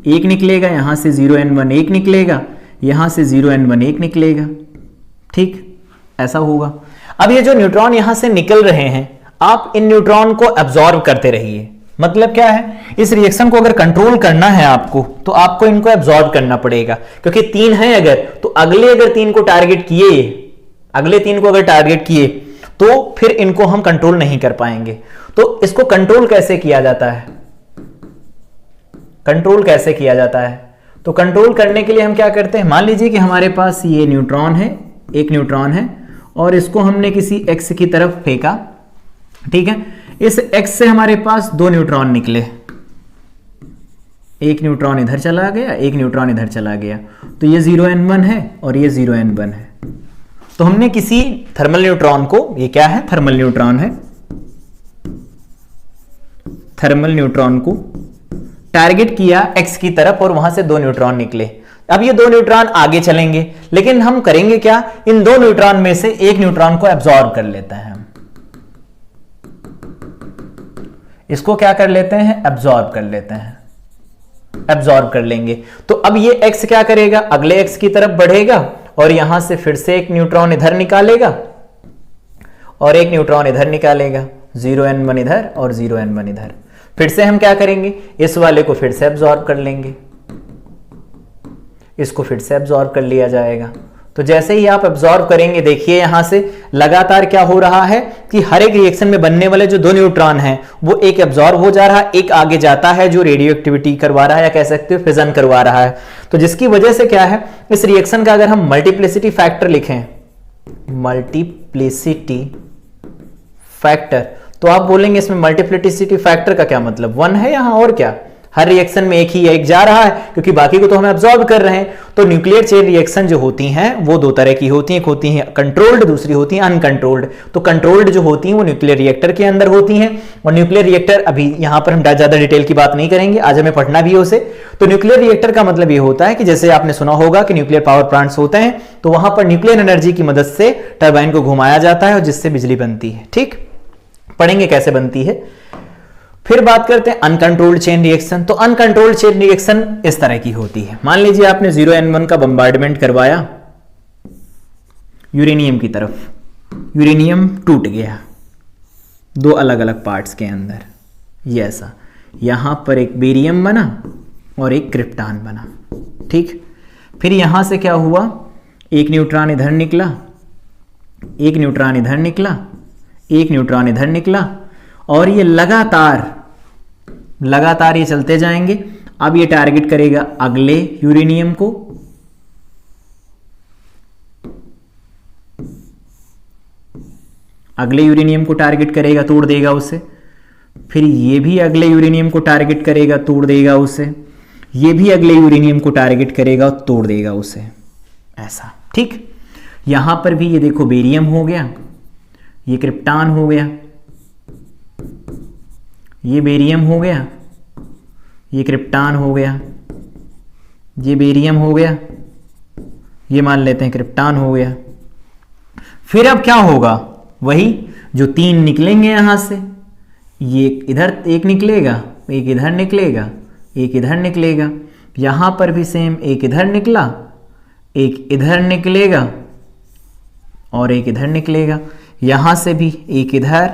एक निकलेगा, यहां से 0n1 एक निकलेगा, यहां से 0n1 एक निकलेगा, ठीक, ऐसा होगा। अब ये जो न्यूट्रॉन यहां से निकल रहे हैं, आप इन न्यूट्रॉन को एब्जॉर्ब करते रहिए। मतलब क्या है, इस रिएक्शन को अगर कंट्रोल करना है आपको तो आपको इनको एब्जॉर्ब करना पड़ेगा, क्योंकि 3 है अगर, तो अगले 3 को टारगेट किए, अगले 3 को अगर टारगेट किए तो फिर इनको हम कंट्रोल नहीं कर पाएंगे। तो इसको कंट्रोल कैसे किया जाता है, कंट्रोल कैसे किया जाता है? तो कंट्रोल करने के लिए हम क्या करते हैं, मान लीजिए कि हमारे पास ये न्यूट्रॉन है, एक न्यूट्रॉन है और इसको हमने किसी x की तरफ फेंका, ठीक है, इस x से हमारे पास 2 न्यूट्रॉन निकले, एक न्यूट्रॉन इधर चला गया, एक न्यूट्रॉन इधर चला गया। तो ये 0n1 है और ये 0n1 है। तो हमने किसी थर्मल न्यूट्रॉन को, ये क्या है, थर्मल न्यूट्रॉन है, थर्मल न्यूट्रॉन को टारगेट किया x की तरफ और वहां से 2 न्यूट्रॉन निकले। अब ये 2 न्यूट्रॉन आगे चलेंगे, लेकिन हम करेंगे क्या, इन 2 न्यूट्रॉन में से एक न्यूट्रॉन को एब्जॉर्ब कर लेते हैं हम, इसको क्या कर लेते हैं, एब्जॉर्ब कर लेते हैं, एब्जॉर्ब कर लेंगे। तो अब ये x क्या करेगा, अगले x की तरफ बढ़ेगा और यहां से फिर से एक न्यूट्रॉन इधर निकालेगा और एक न्यूट्रॉन इधर निकालेगा, 0n1 इधर और 0n1 इधर। फिर से हम क्या करेंगे, इस वाले को फिर से एब्जॉर्ब कर लेंगे, इसको फिर से एब्जॉर्ब कर लिया जाएगा। तो जैसे ही आप एब्जॉर्ब करेंगे, देखिए यहां से लगातार क्या हो रहा है कि हर एक रिएक्शन में बनने वाले जो दो न्यूट्रॉन हैं वो एक एब्जॉर्ब हो जा रहा है, एक आगे जाता है जो रेडियो एक्टिविटी करवा रहा है या कह सकते हो फिजन करवा रहा है। तो जिसकी वजह से क्या है, इस रिएक्शन का अगर हम मल्टीप्लिसिटी फैक्टर लिखें, मल्टीप्लिसिटी फैक्टर, तो आप बोलेंगे इसमें मल्टीप्लिसिटी फैक्टर का क्या मतलब, 1 है यहां और क्या, हर रिएक्शन में एक ही एक जा रहा है क्योंकि बाकी को तो हम एब्जॉर्ब कर रहे हैं। तो न्यूक्लियर चेन रिएक्शन जो होती हैं वो दो तरह की होती हैं, एक होती हैं कंट्रोल्ड, दूसरी होती हैं अनकंट्रोल्ड। तो कंट्रोल्ड जो होती हैं वो न्यूक्लियर रिएक्टर के अंदर होती हैं, और न्यूक्लियर रिएक्टर अभी यहां पर हम ज्यादा डिटेल की बात नहीं करेंगे, आज हमें पढ़ना भी है उसे। तो न्यूक्लियर रिएक्टर का मतलब ये होता है कि जैसे आपने सुना होगा कि न्यूक्लियर पावर प्लांट्स होते हैं, तो वहां पर न्यूक्लियर एनर्जी की मदद से टरबाइन को घुमाया जाता है और जिससे बिजली बनती है। ठीक, पढ़ेंगे कैसे बनती है। फिर बात करते हैं अनकंट्रोल्ड चेन रिएक्शन। तो अनकंट्रोल्ड चेन रिएक्शन इस तरह की होती है, मान लीजिए आपने 0n1 का बम्बार्डमेंट करवाया यूरेनियम की तरफ, यूरेनियम टूट गया दो अलग अलग पार्ट्स के अंदर, ये ऐसा, यहां पर एक बेरियम बना और एक क्रिप्टॉन बना। ठीक, फिर यहां से क्या हुआ, एक न्यूट्रॉन इधर निकला, एक न्यूट्रॉन इधर निकला, एक न्यूट्रॉन इधर निकला, और ये लगातार ये चलते जाएंगे। अब ये टारगेट करेगा अगले यूरेनियम को, अगले यूरेनियम को टारगेट करेगा, तोड़ देगा उसे। फिर ये भी अगले यूरेनियम को टारगेट करेगा, तोड़ देगा उसे। ये भी अगले यूरेनियम को टारगेट करेगा और तोड़ देगा उसे, ऐसा। ठीक, यहां पर भी ये देखो बेरियम हो गया, ये क्रिप्टॉन हो गया, ये बेरियम हो गया, ये क्रिप्टॉन हो गया, ये बेरियम हो गया, ये मान लेते हैं क्रिप्टॉन हो गया। फिर अब क्या होगा, वही जो 3 निकलेंगे यहां से, ये इधर एक निकलेगा, एक इधर निकलेगा, एक इधर निकलेगा, यहां पर भी सेम, एक इधर निकला, एक इधर निकलेगा और एक इधर निकलेगा, यहां से भी एक इधर,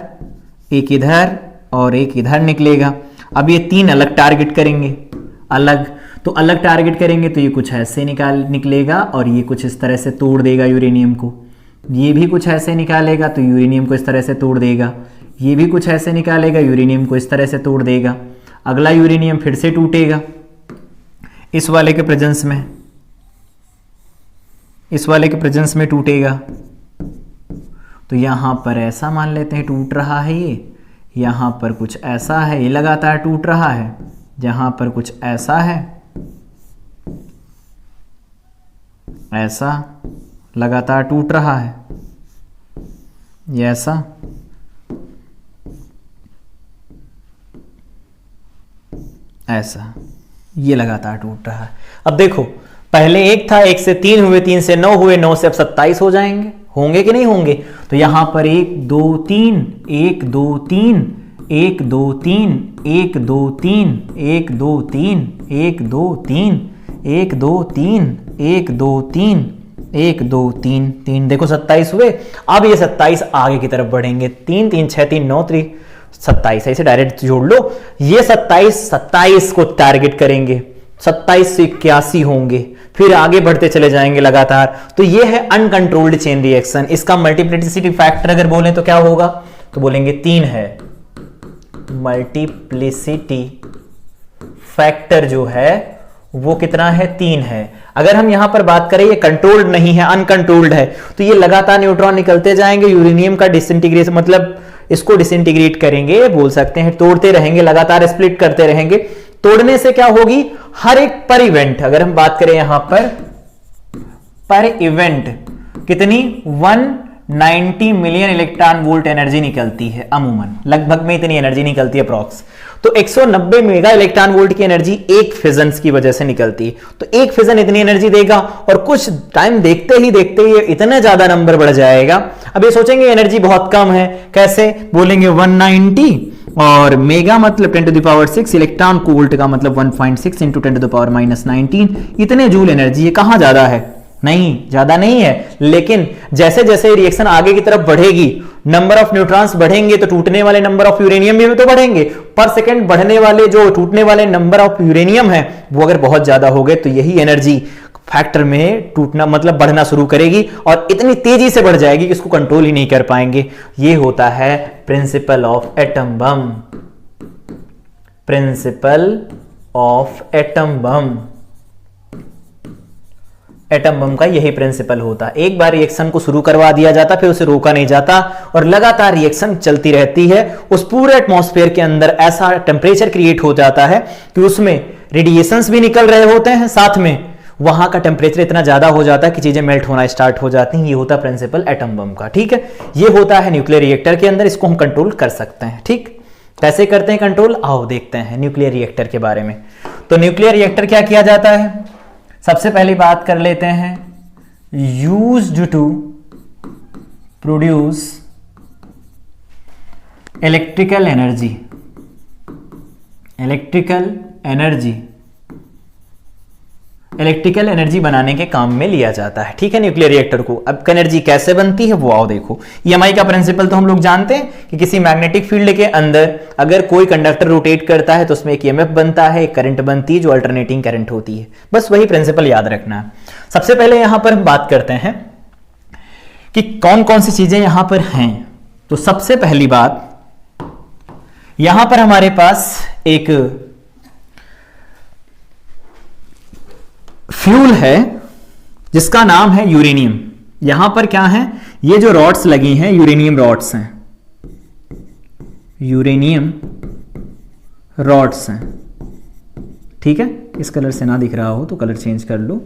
एक इधर और एक इधर निकलेगा। अब ये 3 अलग टारगेट करेंगे, अलग, तो अलग टारगेट करेंगे तो ये कुछ ऐसे निकलेगा और ये कुछ इस तरह से तोड़ देगा यूरेनियम को, ये भी कुछ ऐसे निकालेगा तो यूरेनियम को इस तरह से तोड़ देगा, ये भी कुछ ऐसे निकालेगा, यूरेनियम को इस तरह से तोड़ देगा। अगला यूरेनियम फिर से टूटेगा इस वाले के प्रेजेंस में, इस वाले के प्रेजेंस में टूटेगा। तो यहां पर ऐसा मान लेते हैं टूट रहा है ये, यहां पर कुछ ऐसा है, ये लगातार टूट रहा है, यहां पर कुछ ऐसा है, ऐसा लगातार टूट रहा है, ये ऐसा, ऐसा, ये लगातार टूट रहा है। अब देखो पहले 1 था, 1 से 3 हुए, 3 से 9 हुए, 9 से अब 27 हो जाएंगे, होंगे कि नहीं होंगे। तो यहां पर 1 2 3 1 2 3 1 2 3 1 2 3 1 2 3 1 2 3 1 2 3 1 2 3 1 2 3 3, देखो 27 हुए। अब ये 27 आगे की तरफ बढ़ेंगे, 3 3 6 3 9 3 27, ऐसे डायरेक्ट जोड़ लो। ये 27 को टारगेट करेंगे, 27 से 81 होंगे, फिर आगे बढ़ते चले जाएंगे लगातार। तो ये है अनकंट्रोल्ड चेन रिएक्शन। इसका मल्टीप्लिसिटी फैक्टर अगर बोलें तो क्या होगा, तो बोलेंगे 3 है। मल्टीप्लिसिटी फैक्टर जो है वो कितना है, 3 है। अगर हम यहां पर बात करें ये कंट्रोल्ड नहीं है, अनकंट्रोल्ड है, तो ये लगातार न्यूट्रॉन निकलते जाएंगे, यूरेनियम का डिसइंटीग्रेशन, मतलब इसको डिसइंटीग्रेट करेंगे बोल सकते हैं, तोड़ते रहेंगे, लगातार स्प्लिट करते रहेंगे। तोड़ने से क्या होगी, हर एक पर इवेंट, अगर हम बात करें यहां पर इवेंट कितनी 190 मिलियन इलेक्ट्रॉन वोल्ट एनर्जी निकलती है, अमूमन लगभग में इतनी एनर्जी निकलती है अप्रॉक्स। तो 190 मेगा इलेक्ट्रॉन वोल्ट की एनर्जी एक फिजन की वजह से निकलती है। तो एक फिजन इतनी एनर्जी देगा और कुछ टाइम देखते ही ये इतना ज्यादा नंबर बढ़ जाएगा। अब ये सोचेंगे एनर्जी बहुत कम है, कैसे बोलेंगे 190 और मेगा मतलब 10⁻6, इलेक्ट्रॉन वोल्ट का मतलब 1.6 इंटू 10⁻19। इतने जूल एनर्जी है। कहां ज्यादा है? नहीं, ज्यादा नहीं है, लेकिन जैसे जैसे रिएक्शन आगे की तरफ बढ़ेगी, नंबर ऑफ न्यूट्रॉन्स बढ़ेंगे तो टूटने वाले नंबर ऑफ यूरेनियम भी तो बढ़ेंगे। पर सेकंड बढ़ने वाले जो टूटने वाले नंबर ऑफ यूरेनियम है वो अगर बहुत ज्यादा हो गए तो यही एनर्जी फैक्टर में टूटना मतलब बढ़ना शुरू करेगी और इतनी तेजी से बढ़ जाएगी कि इसको कंट्रोल ही नहीं कर पाएंगे। ये होता है principle of atom bomb. Principle of atom bomb. Atom bomb का यही प्रिंसिपल होता। एक बार रिएक्शन को शुरू करवा दिया जाता, फिर उसे रोका नहीं जाता और लगातार रिएक्शन चलती रहती है। उस पूरे एटमॉस्फेयर के अंदर ऐसा टेम्परेचर क्रिएट हो जाता है कि उसमें रेडिएशंस भी निकल रहे होते हैं, साथ में वहां का टेम्परेचर इतना ज्यादा हो जाता है कि चीजें मेल्ट होना स्टार्ट हो जाती हैं। ये होता है प्रिंसिपल एटम बम का। ठीक है, ये होता है न्यूक्लियर रिएक्टर के अंदर। इसको हम कंट्रोल कर सकते हैं। ठीक, कैसे करते हैं कंट्रोल? आओ देखते हैं न्यूक्लियर रिएक्टर के बारे में। तो न्यूक्लियर रिएक्टर क्या किया जाता है? सबसे पहली बात कर लेते हैं, used to produce electrical energy. Electrical energy बनाने के काम में लिया जाता है। ठीक है, न्यूक्लियर रिएक्टर को। अब एनर्जी कैसे बनती है वो आओ देखो। ईएमआई का प्रिंसिपल तो हम लोग जानते हैं कि किसी मैग्नेटिक फील्ड के अंदर अगर कोई कंडक्टर रोटेट करता है तो उसमें एक ईएमएफ बनता है, एक करंट बनती है जो अल्टरनेटिंग करंट होती है। बस वही प्रिंसिपल याद रखना है। सबसे पहले यहां पर हम बात करते हैं कि कौन कौन सी चीजें यहां पर हैं। तो सबसे पहली बात, यहां पर हमारे पास एक फ्यूल है जिसका नाम है यूरेनियम। यहां पर क्या है? ये जो रॉड्स लगी हैं यूरेनियम रॉड्स हैं, यूरेनियम रॉड्स हैं। ठीक है, इस कलर से ना दिख रहा हो तो कलर चेंज कर लो,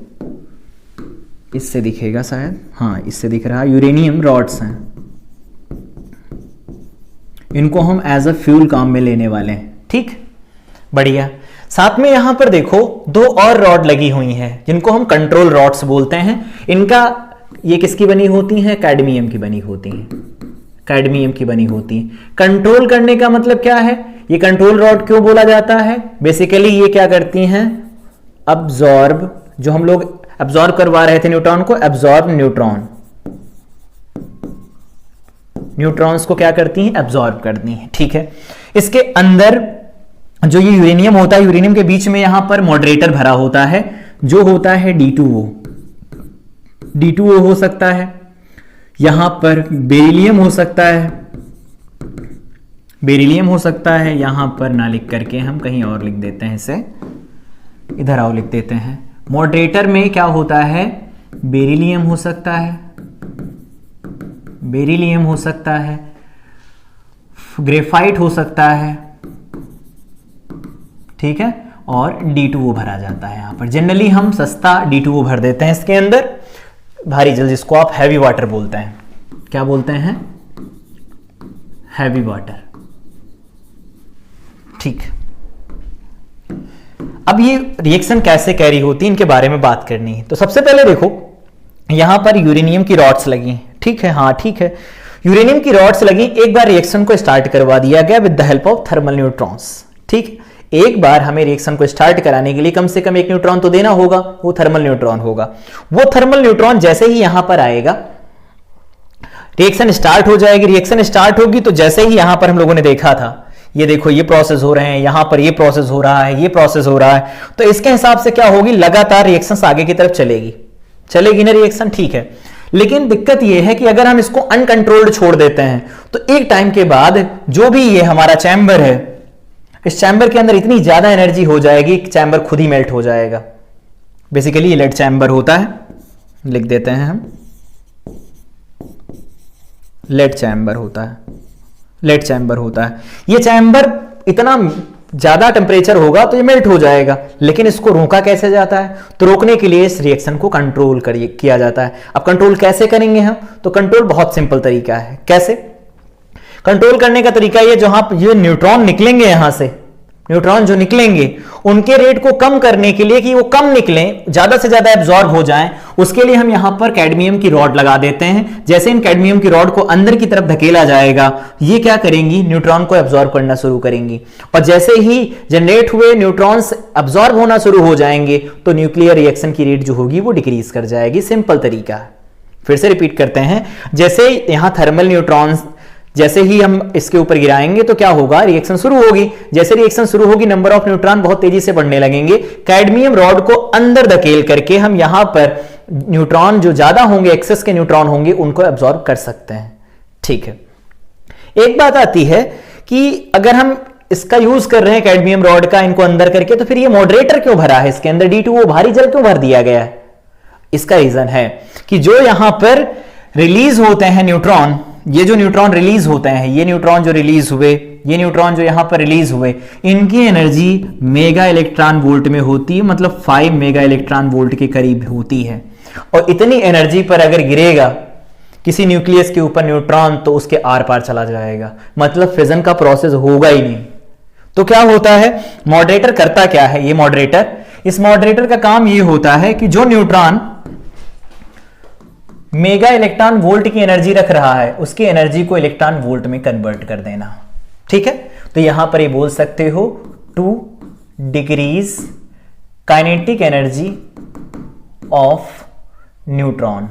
इससे दिखेगा शायद। हाँ, इससे दिख रहा है। यूरेनियम रॉड्स हैं, इनको हम एज अ फ्यूल काम में लेने वाले हैं। ठीक, बढ़िया। साथ में यहां पर देखो दो और रॉड लगी हुई हैं जिनको हम कंट्रोल रॉड्स बोलते हैं। इनका ये किसकी बनी होती हैं? कैडमियम की बनी होती हैं। कैडमियम की बनी होती है। कंट्रोल करने का मतलब क्या है? ये कंट्रोल रॉड क्यों बोला जाता है? बेसिकली ये क्या करती हैं? अब्जॉर्ब, जो हम लोग अब्जॉर्ब करवा रहे थे न्यूट्रॉन को, अब्जॉर्ब न्यूट्रॉन, न्यूट्रॉन्स को क्या करती हैं? अब्जॉर्ब करती हैं। ठीक है, इसके अंदर जो ये यूरेनियम होता है, यूरेनियम के बीच में यहां पर मॉडरेटर भरा होता है जो होता है D2O। D2O हो सकता है, यहां पर बेरिलियम हो सकता है, बेरिलियम हो सकता है। यहां पर ना लिख करके हम कहीं और लिख देते हैं, इसे इधर आओ लिख देते हैं। मॉडरेटर में क्या होता है? बेरिलियम हो सकता है, बेरिलियम हो सकता है, ग्रेफाइट हो सकता है। ठीक है, और D2O भरा जाता है। यहां पर जनरली हम सस्ता D2O भर देते हैं इसके अंदर, भारी जल, जिसको आप हैवी वाटर बोलते हैं। क्या बोलते हैं? Heavy water. ठीक, अब ये रिएक्शन कैसे कैरी होती है इनके बारे में बात करनी है। तो सबसे पहले देखो यहां पर यूरेनियम की रॉड्स लगी हैं। ठीक है, हाँ ठीक है, यूरेनियम की रॉड्स लगी। एक बार रिएक्शन को स्टार्ट करवा दिया गया with the help of thermal neutrons. ठीक, एक बार हमें रिएक्शन को स्टार्ट कराने के लिए कम से कम एक न्यूट्रॉन तो देना होगा, वो थर्मल न्यूट्रॉन होगा। वो थर्मल न्यूट्रॉन जैसे ही यहां पर आएगा, रिएक्शन स्टार्ट हो जाएगी। रिएक्शन स्टार्ट होगी तो जैसे ही यहां पर हम लोगों ने देखा था, ये देखो ये प्रोसेस हो रहे हैं, यहां पर ये प्रोसेस हो रहा है, ये प्रोसेस हो रहा है, तो इसके हिसाब से क्या होगी? लगातार रिएक्शन आगे की तरफ चलेगी ना रिएक्शन। ठीक है, लेकिन दिक्कत यह है कि अगर हम इसको अनकंट्रोल्ड छोड़ देते हैं तो एक टाइम के बाद जो भी ये हमारा चैम्बर है, इस चैम्बर के अंदर इतनी ज्यादा एनर्जी हो जाएगी कि चैम्बर खुद ही मेल्ट हो जाएगा। बेसिकली ये लेड चैम्बर होता है, लिख देते हैं हम, लेड चैम्बर होता है, लेड चैम्बर होता है। ये चैम्बर इतना ज्यादा टेम्परेचर होगा तो ये मेल्ट हो जाएगा, लेकिन इसको रोका कैसे जाता है? तो रोकने के लिए इस रिएक्शन को कंट्रोल किया जाता है। अब कंट्रोल कैसे करेंगे हम? तो कंट्रोल बहुत सिंपल तरीका है। कैसे कंट्रोल करने का तरीका? ये जहां ये न्यूट्रॉन निकलेंगे यहां से, न्यूट्रॉन जो निकलेंगे उनके रेट को कम करने के लिए कि वो कम निकलें, ज्यादा से ज्यादा एब्जॉर्ब हो जाएं, उसके लिए हम यहां पर कैडमियम की रॉड लगा देते हैं। जैसे इन कैडमियम की रॉड को अंदर की तरफ धकेला जाएगा, ये क्या करेंगी, न्यूट्रॉन को एब्जॉर्ब करना शुरू करेंगी, और जैसे ही जनरेट हुए न्यूट्रॉन्स एब्जॉर्ब होना शुरू हो जाएंगे तो न्यूक्लियर रिएक्शन की रेट जो होगी वो डिक्रीज कर जाएगी। सिंपल तरीका है। फिर से रिपीट करते हैं, जैसे यहां थर्मल न्यूट्रॉन्स जैसे ही हम इसके ऊपर गिराएंगे तो क्या होगा, रिएक्शन शुरू होगी। जैसे रिएक्शन शुरू होगी नंबर ऑफ न्यूट्रॉन बहुत तेजी से बढ़ने लगेंगे। कैडमियम रॉड को अंदर धकेल करके हम यहां पर न्यूट्रॉन जो ज्यादा होंगे, एक्सेस के न्यूट्रॉन होंगे, उनको एब्जॉर्ब कर सकते हैं। ठीक है, एक बात आती है कि अगर हम इसका यूज कर रहे हैं कैडमियम रॉड का इनको अंदर करके, तो फिर ये मॉडरेटर क्यों भरा है इसके अंदर, D2O भारी जल क्यों भर दिया गया है? इसका रीजन है कि जो यहां पर रिलीज होते हैं न्यूट्रॉन, ये जो न्यूट्रॉन रिलीज होते हैं, ये न्यूट्रॉन जो रिलीज हुए, ये न्यूट्रॉन जो यहां पर रिलीज हुए, इनकी एनर्जी मेगा इलेक्ट्रॉन वोल्ट में होती है, मतलब 5 मेगा इलेक्ट्रॉन वोल्ट के करीब होती है। और इतनी एनर्जी पर अगर गिरेगा किसी न्यूक्लियस के ऊपर न्यूट्रॉन तो उसके आर पार चला जाएगा, मतलब फिजन का प्रोसेस होगा ही नहीं। तो क्या होता है, मॉडरेटर करता क्या है, ये मॉडरेटर, इस मॉडरेटर का काम ये होता है कि जो न्यूट्रॉन मेगा इलेक्ट्रॉन वोल्ट की एनर्जी रख रहा है उसकी एनर्जी को इलेक्ट्रॉन वोल्ट में कन्वर्ट कर देना। ठीक है, तो यहां पर ये बोल सकते हो to decrease kinetic energy of neutron.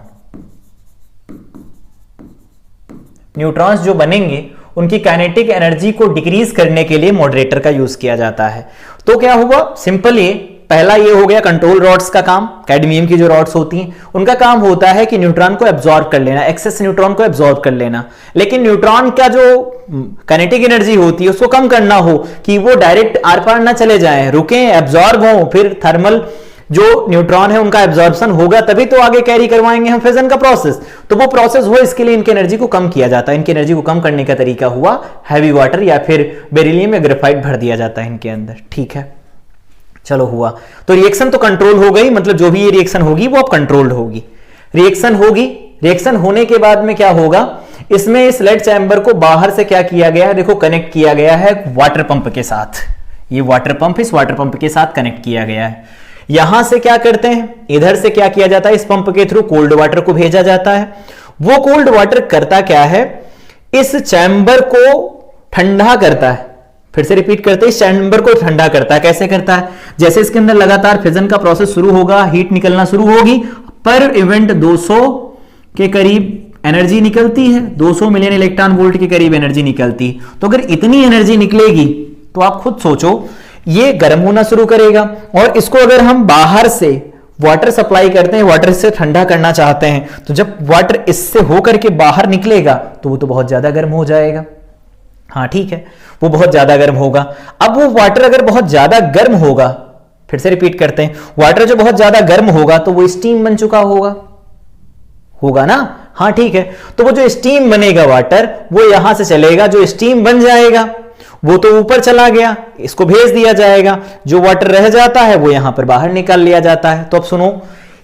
Neutrons जो बनेंगे उनकी काइनेटिक एनर्जी को डिक्रीज करने के लिए मॉडरेटर का यूज किया जाता है। तो क्या हुआ, सिंपल, ये पहला ये हो गया कंट्रोल रॉड्स का काम। कैडमियम की जो रॉड्स होती हैं उनका काम होता है कि न्यूट्रॉन को एब्जॉर्ब कर लेना, एक्सेस न्यूट्रॉन को एब्जॉर्ब कर लेना, लेकिन न्यूट्रॉन का जो काइनेटिक एनर्जी होती है उसको कम करना हो कि वो डायरेक्ट आर पार ना चले जाएं, रुकें, एब्जॉर्ब हों, फिर थर्मल जो न्यूट्रॉन है उनका एब्जॉर्प्शन होगा तभी तो आगे कैरी करवाएंगे हम फिजन का प्रोसेस। तो वो प्रोसेस हो, इसके लिए इनकी एनर्जी को कम किया जाता है। इनकी एनर्जी को कम करने का तरीका हुआ हैवी वाटर या फिर बेरिलियम या ग्रेफाइट भर दिया जाता है इनके अंदर। ठीक है, चलो हुआ, तो रिएक्शन तो कंट्रोल हो गई, मतलब जो भी ये रिएक्शन होगी वो अब कंट्रोल्ड होगी। रिएक्शन होगी, रिएक्शन होने के बाद में क्या होगा, इसमें इस लेड चैम्बर को बाहर से क्या किया गया है, देखो कनेक्ट किया गया है वाटर पंप के साथ। ये वाटर पंप इस वाटर पंप के साथ कनेक्ट किया गया है। यहां से क्या करते हैं, इधर से क्या किया जाता है, इस पंप के थ्रू कोल्ड वाटर को भेजा जाता है। वो कोल्ड वाटर करता क्या है, इस चैम्बर को ठंडा करता है। फिर से रिपीट करते हैं, इस चैम्बर को ठंडा करता है। कैसे करता है, जैसे इसके अंदर लगातार फिजन का प्रोसेस शुरू होगा, हीट निकलना शुरू होगी, पर इवेंट 200 के करीब एनर्जी निकलती है, 200 मिलियन इलेक्ट्रॉन वोल्ट के करीब एनर्जी निकलती है। तो अगर इतनी एनर्जी निकलेगी तो आप खुद सोचो ये गर्म होना शुरू करेगा, और इसको अगर हम बाहर से वाटर सप्लाई करते हैं, वाटर से ठंडा करना चाहते हैं, तो जब वाटर इससे होकर के बाहर निकलेगा तो वो तो बहुत ज्यादा गर्म हो जाएगा। हाँ ठीक है, वो बहुत ज्यादा गर्म होगा। अब वो वाटर अगर बहुत ज्यादा गर्म होगा, फिर से रिपीट करते हैं, वाटर जो बहुत ज्यादा गर्म होगा तो वो स्टीम बन चुका होगा ना। हाँ ठीक है, तो वो जो स्टीम बनेगा वाटर, वो यहां से चलेगा, जो स्टीम बन जाएगा वो तो ऊपर चला गया, इसको भेज दिया जाएगा, जो वाटर रह जाता है वो यहां पर बाहर निकाल लिया जाता है। तो अब सुनो,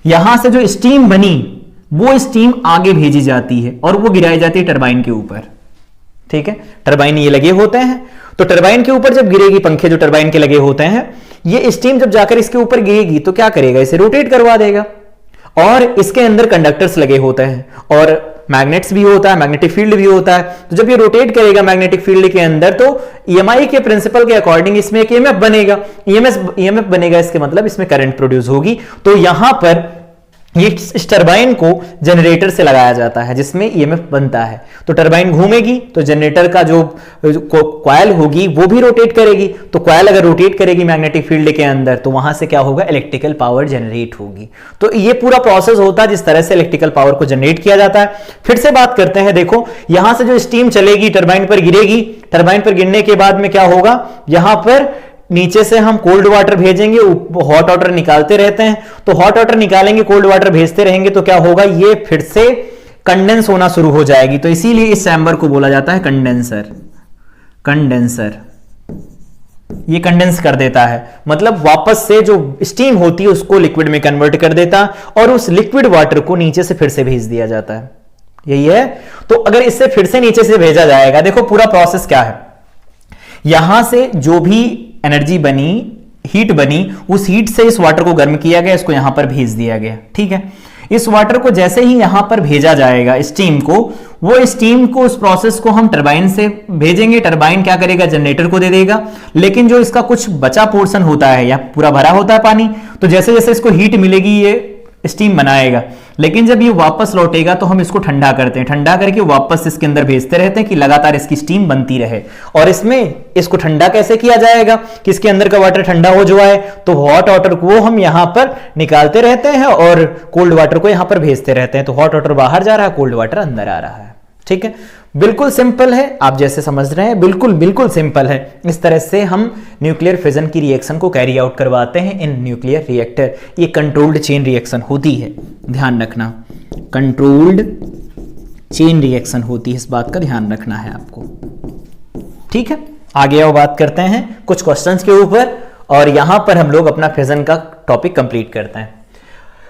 यहां से जो स्टीम बनी वो स्टीम आगे भेजी जाती है और वो गिराई जाती है टरबाइन के ऊपर। ठीक है, टरबाइन ये लगे होते हैं, तो टरबाइन के ऊपर जब गिरेगी, पंखे जो टरबाइन के लगे होते हैं, ये स्टीम जब जाकर इसके ऊपर गिरेगी तो क्या करेगा, इसे रोटेट करवा देगा। और इसके अंदर कंडक्टर्स लगे होते हैं और मैग्नेट्स भी होता है, मैग्नेटिक फील्ड भी होता है। तो जब ये रोटेट करेगा मैग्नेटिक फील्ड के अंदर, तो ईएमआई के प्रिंसिपल के अकॉर्डिंग इसमें एक ईएमएफ बनेगा। ईएमएफ बनेगा, इसके मतलब इसमें करंट प्रोड्यूस होगी। तो यहां पर ये इस टरबाइन को जनरेटर से लगाया जाता है जिसमें ईएमएफ बनता है। तो टरबाइन घूमेगी तो जनरेटर का जो कॉइल होगी वो भी रोटेट करेगी। तो कॉइल अगर रोटेट करेगी मैग्नेटिक फील्ड के अंदर तो वहां से क्या होगा, इलेक्ट्रिकल पावर जनरेट होगी। तो ये पूरा प्रोसेस होता है जिस तरह से इलेक्ट्रिकल पावर को जनरेट किया जाता है। फिर से बात करते हैं, देखो यहां से जो स्टीम चलेगी टरबाइन पर गिरेगी, टरबाइन पर गिरने के बाद में क्या होगा, यहां पर नीचे से हम कोल्ड वाटर भेजेंगे, हॉट वाटर निकालते रहते हैं। तो हॉट वाटर निकालेंगे, कोल्ड वाटर भेजते रहेंगे, तो क्या होगा, ये फिर से कंडेंस होना शुरू हो जाएगी। तो इसीलिए इस चैम्बर को बोला जाता है कंडेंसर। कंडेंसर ये कंडेंस कर देता है, मतलब वापस से जो स्टीम होती है उसको लिक्विड में कन्वर्ट कर देता और उस लिक्विड वाटर को नीचे से फिर से भेज दिया जाता है। यही है। तो अगर इससे फिर से नीचे से भेजा जाएगा, देखो पूरा प्रोसेस क्या है, यहां से जो भी एनर्जी बनी, हीट बनी, उस हीट से इस वाटर को गर्म किया गया, इसको यहां पर भेज दिया गया। ठीक है, इस वाटर को जैसे ही यहां पर भेजा जाएगा स्टीम को, वो स्टीम को, उस प्रोसेस को हम टरबाइन से भेजेंगे। टरबाइन क्या करेगा, जनरेटर को दे देगा। लेकिन जो इसका कुछ बचा पोर्शन होता है या पूरा भरा होता है पानी, तो जैसे जैसे इसको हीट मिलेगी ये स्टीम बनाएगा। लेकिन जब ये वापस लौटेगा तो हम इसको ठंडा करते हैं, ठंडा करके वापस इसके अंदर भेजते रहते हैं कि लगातार इसकी स्टीम बनती रहे। और इसमें इसको ठंडा कैसे किया जाएगा कि इसके अंदर का वाटर ठंडा हो जाए, तो हॉट वाटर को हम यहां पर निकालते रहते हैं और कोल्ड वाटर को यहां पर भेजते रहते हैं। तो हॉट वाटर बाहर जा रहा है, कोल्ड वाटर अंदर आ रहा है। ठीक है, बिल्कुल सिंपल है, आप जैसे समझ रहे हैं बिल्कुल बिल्कुल सिंपल है। इस तरह से हम न्यूक्लियर फिजन की रिएक्शन को कैरी आउट करवाते हैं इन न्यूक्लियर रिएक्टर। ये कंट्रोल्ड चेन रिएक्शन होती है, ध्यान रखना, कंट्रोल्ड चेन रिएक्शन होती है, इस बात का ध्यान रखना है आपको। ठीक है, आगे आओ बात करते हैं कुछ क्वेश्चंस के ऊपर, और यहां पर हम लोग अपना फिजन का टॉपिक कंप्लीट करते हैं।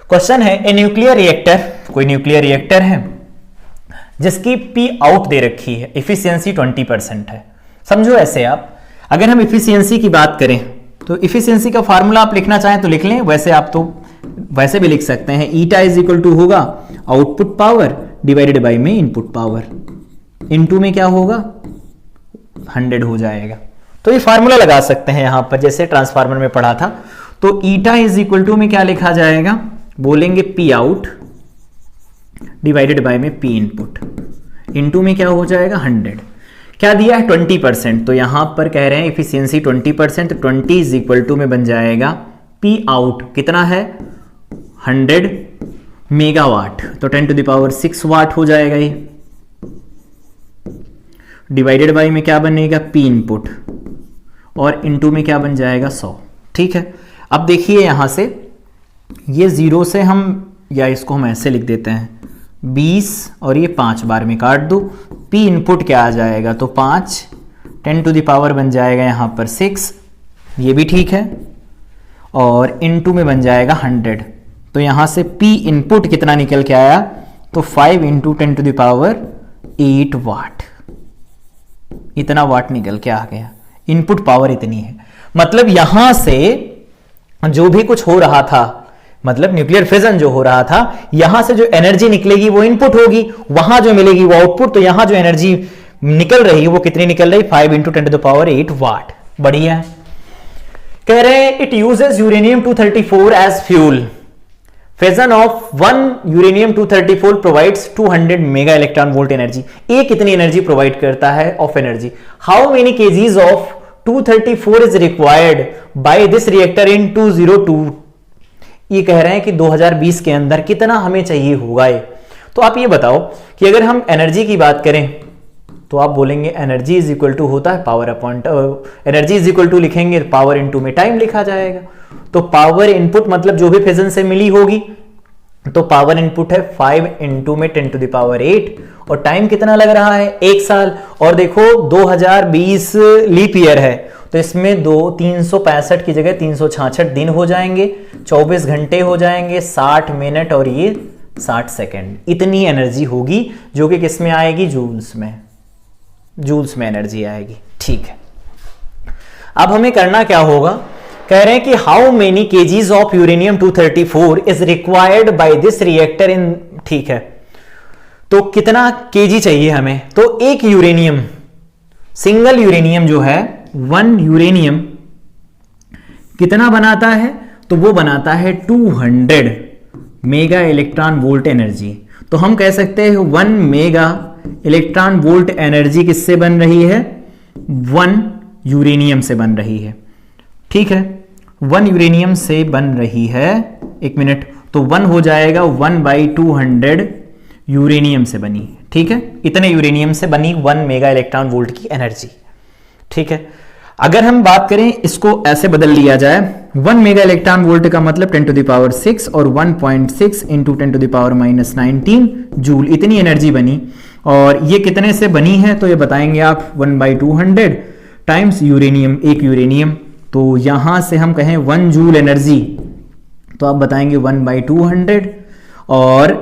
क्वेश्चन है, ए न्यूक्लियर रिएक्टर, कोई न्यूक्लियर रिएक्टर है जिसकी पी आउट दे रखी है, इफिशियंसी 20% है। समझो ऐसे, आप अगर हम इफिशियंसी की बात करें तो इफिशियंसी का फार्मूला आप लिखना चाहें तो लिख लें, वैसे आप तो वैसे भी लिख सकते हैं। ईटा इज इक्वल टू होगा आउटपुट पावर डिवाइडेड बाय में इनपुट पावर, इनटू में क्या होगा 100 हो जाएगा। तो ये फार्मूला लगा सकते हैं यहां पर, जैसे ट्रांसफार्मर में पढ़ा था। तो ईटा इज इक्वल टू में क्या लिखा जाएगा, बोलेंगे पी आउट डिवाइडेड बाय में पी इनपुट, इनटू में क्या हो जाएगा 100। क्या दिया है 20%, तो यहां पर कह रहे हैं इफिशियंसी 20%, तो 20 इज इक्वल टू में बन जाएगा पी आउट कितना है 100 मेगावाट, तो 10⁶ वाट हो जाएगा ये, डिवाइडेड बाय में क्या बनेगा पी इनपुट, और इनटू में क्या बन जाएगा 100। ठीक है, अब देखिए यहां से ये 0 से हम, या इसको हम ऐसे लिख देते हैं 20 और ये 5 बार में काट दो, पी इनपुट क्या आ जाएगा, तो 5, 10⁻ बन जाएगा यहाँ पर 6, ये भी ठीक है, और इनटू में बन जाएगा 100। तो यहाँ से पी इनपुट कितना निकल के आया, तो 5 × 10⁸ वाट, इतना वाट निकल के आ गया, इनपुट पावर इतनी है। मतलब यहां से जो भी कुछ हो रहा था, मतलब न्यूक्लियर फिजन जो हो रहा था, यहां से जो एनर्जी निकलेगी वो इनपुट होगी, वहां जो मिलेगी वो आउटपुट। तो यहां जो एनर्जी निकल रही है वो कितनी निकल रही, 5 × 10⁸ वाट। बढ़िया है। कह रहे हैं it uses uranium 234 as fuel, fission of 1 uranium 234 provides 200 mega electron volt energy. ये कितनी एनर्जी प्रोवाइड करता है of energy, how many kgs of 234 is required by this reactor in 202। ये कह रहे हैं कि 2020 के अंदर कितना हमें चाहिए होगा ये। तो आप ये बताओ कि अगर हम एनर्जी की बात करें तो आप बोलेंगे एनर्जी इज इक्वल टू होता है power upon, energy is equal to लिखेंगे पावर इनटू में टाइम लिखा जाएगा। तो पावर इनपुट मतलब जो भी फिजन से मिली होगी, तो पावर इनपुट है 5 × में 10⁸, और टाइम कितना लग रहा है 1 साल। और देखो 2020 लीप ईयर है, तो इसमें 365 की जगह 366 दिन हो जाएंगे, 24 घंटे हो जाएंगे, 60 मिनट और ये 60 सेकंड। इतनी एनर्जी होगी जो कि किस में आएगी, जूल्स में, जूल्स में एनर्जी आएगी। ठीक है, अब हमें करना क्या होगा, कह रहे हैं कि how many kgs of uranium 234 is required by this reactor in. ठीक है, तो कितना केजी चाहिए हमें, तो एक यूरेनियम, सिंगल यूरेनियम जो है 1 यूरेनियम कितना बनाता है, तो वो बनाता है 200 मेगा इलेक्ट्रॉन वोल्ट एनर्जी। तो हम कह सकते हैं 1 मेगा इलेक्ट्रॉन वोल्ट एनर्जी किससे बन रही है, 1 यूरेनियम से बन रही है। ठीक है, 1 यूरेनियम से बन रही है, एक मिनट, तो 1 हो जाएगा 1/200 यूरेनियम से बनी। ठीक है, इतने यूरेनियम से बनी 1 मेगा इलेक्ट्रॉन वोल्ट की एनर्जी। ठीक है, अगर हम बात करें इसको ऐसे बदल लिया जाए, 1 मेगा इलेक्ट्रॉन वोल्ट का मतलब 10⁶ और 1.6 × 10⁻⁻19 जूल, इतनी एनर्जी बनी। और ये कितने से बनी है, तो ये बताएंगे आप 1/200 टाइम्स यूरेनियम, एक यूरेनियम, तो यहां से हम कहें 1 जूल एनर्जी, तो आप बताएंगे 1/200, और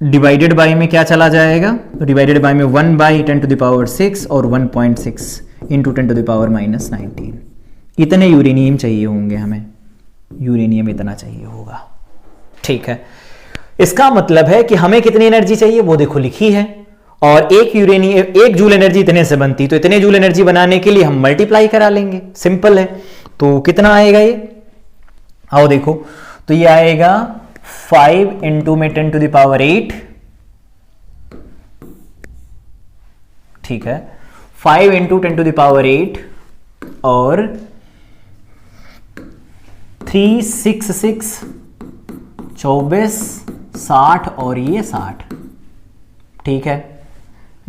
डिवाइडेड बाय में क्या चला जाएगा, तो डिवाइडेड बाय में 1/10⁶ और 1.6 × 10⁻⁻19, इतने यूरेनियम चाहिए होंगे हमें, यूरेनियम इतना चाहिए होगा। ठीक है, इसका मतलब है कि हमें कितनी एनर्जी चाहिए वो देखो लिखी है, और एक जूल एनर्जी इतने से बनती, तो इतने जूल एनर्जी बनाने के लिए हम मल्टीप्लाई करा लेंगे, सिंपल है। तो कितना आएगा ये, आओ देखो, तो ये आएगा 5 इंटू में 10 टू द पावर 8, ठीक है, 5 इंटू 10 टू द पावर 8 और 366 24 60 और ये 60, ठीक है,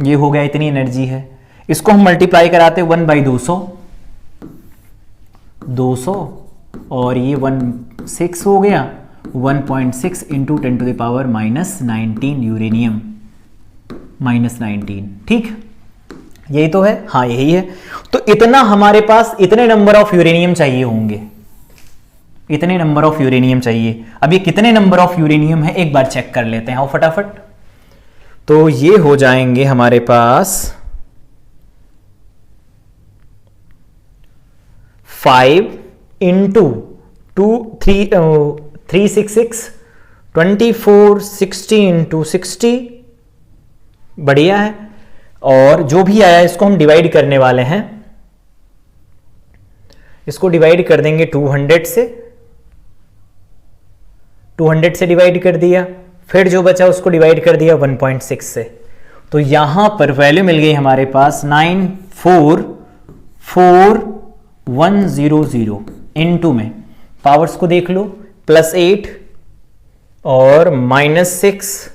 ये हो गया, इतनी एनर्जी है। इसको हम मल्टीप्लाई कराते 1/200 200 और ये 16 हो गया, 1.6 into 10 to the power -19 uranium, -19, ठीक, यही तो है, हाँ यही है। तो इतना हमारे पास, इतने नंबर ऑफ यूरेनियम चाहिए होंगे, इतने नंबर ऑफ यूरेनियम चाहिए। अब ये कितने नंबर ऑफ यूरेनियम है एक बार चेक कर लेते हैं, आओ फटाफट। तो ये हो जाएंगे हमारे पास 5 इंटू 366 24 60 इंटू 60, बढ़िया है। और जो भी आया इसको हम डिवाइड करने वाले हैं, इसको डिवाइड कर देंगे 200 से, 200 से डिवाइड कर दिया, फिर जो बचा उसको डिवाइड कर दिया 1.6 से। तो यहां पर वैल्यू मिल गई हमारे पास 944100, इनटू में पावर्स को देख लो, +8 और -6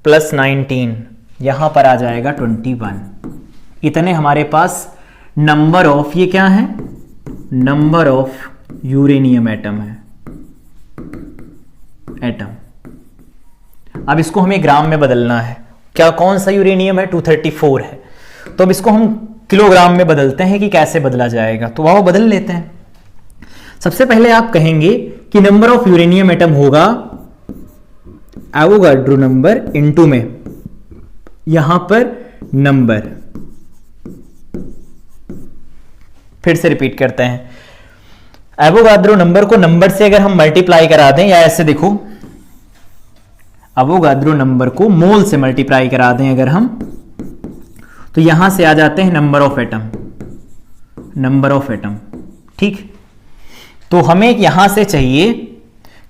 + 19, यहां पर आ जाएगा 21। इतने हमारे पास नंबर ऑफ, ये क्या है, नंबर ऑफ यूरेनियम एटम है, एटम। अब इसको हमें ग्राम में बदलना है, क्या कौन सा यूरेनियम है, 234 है, तो अब इसको हम किलोग्राम में बदलते हैं कि कैसे बदला जाएगा, तो वह बदल लेते हैं। सबसे पहले आप कहेंगे कि नंबर ऑफ यूरेनियम एटम होगा एवोगाड्रो नंबर इनटू में, यहां पर नंबर, फिर से रिपीट करते हैं, एवोगाड्रो नंबर को नंबर से अगर हम मल्टीप्लाई करा दें, या ऐसे देखो, एवोगाड्रो नंबर को मोल से मल्टीप्लाई करा दें अगर हम, तो यहां से आ जाते हैं number of atom, number of atom, ठीक। तो हमें यहां से चाहिए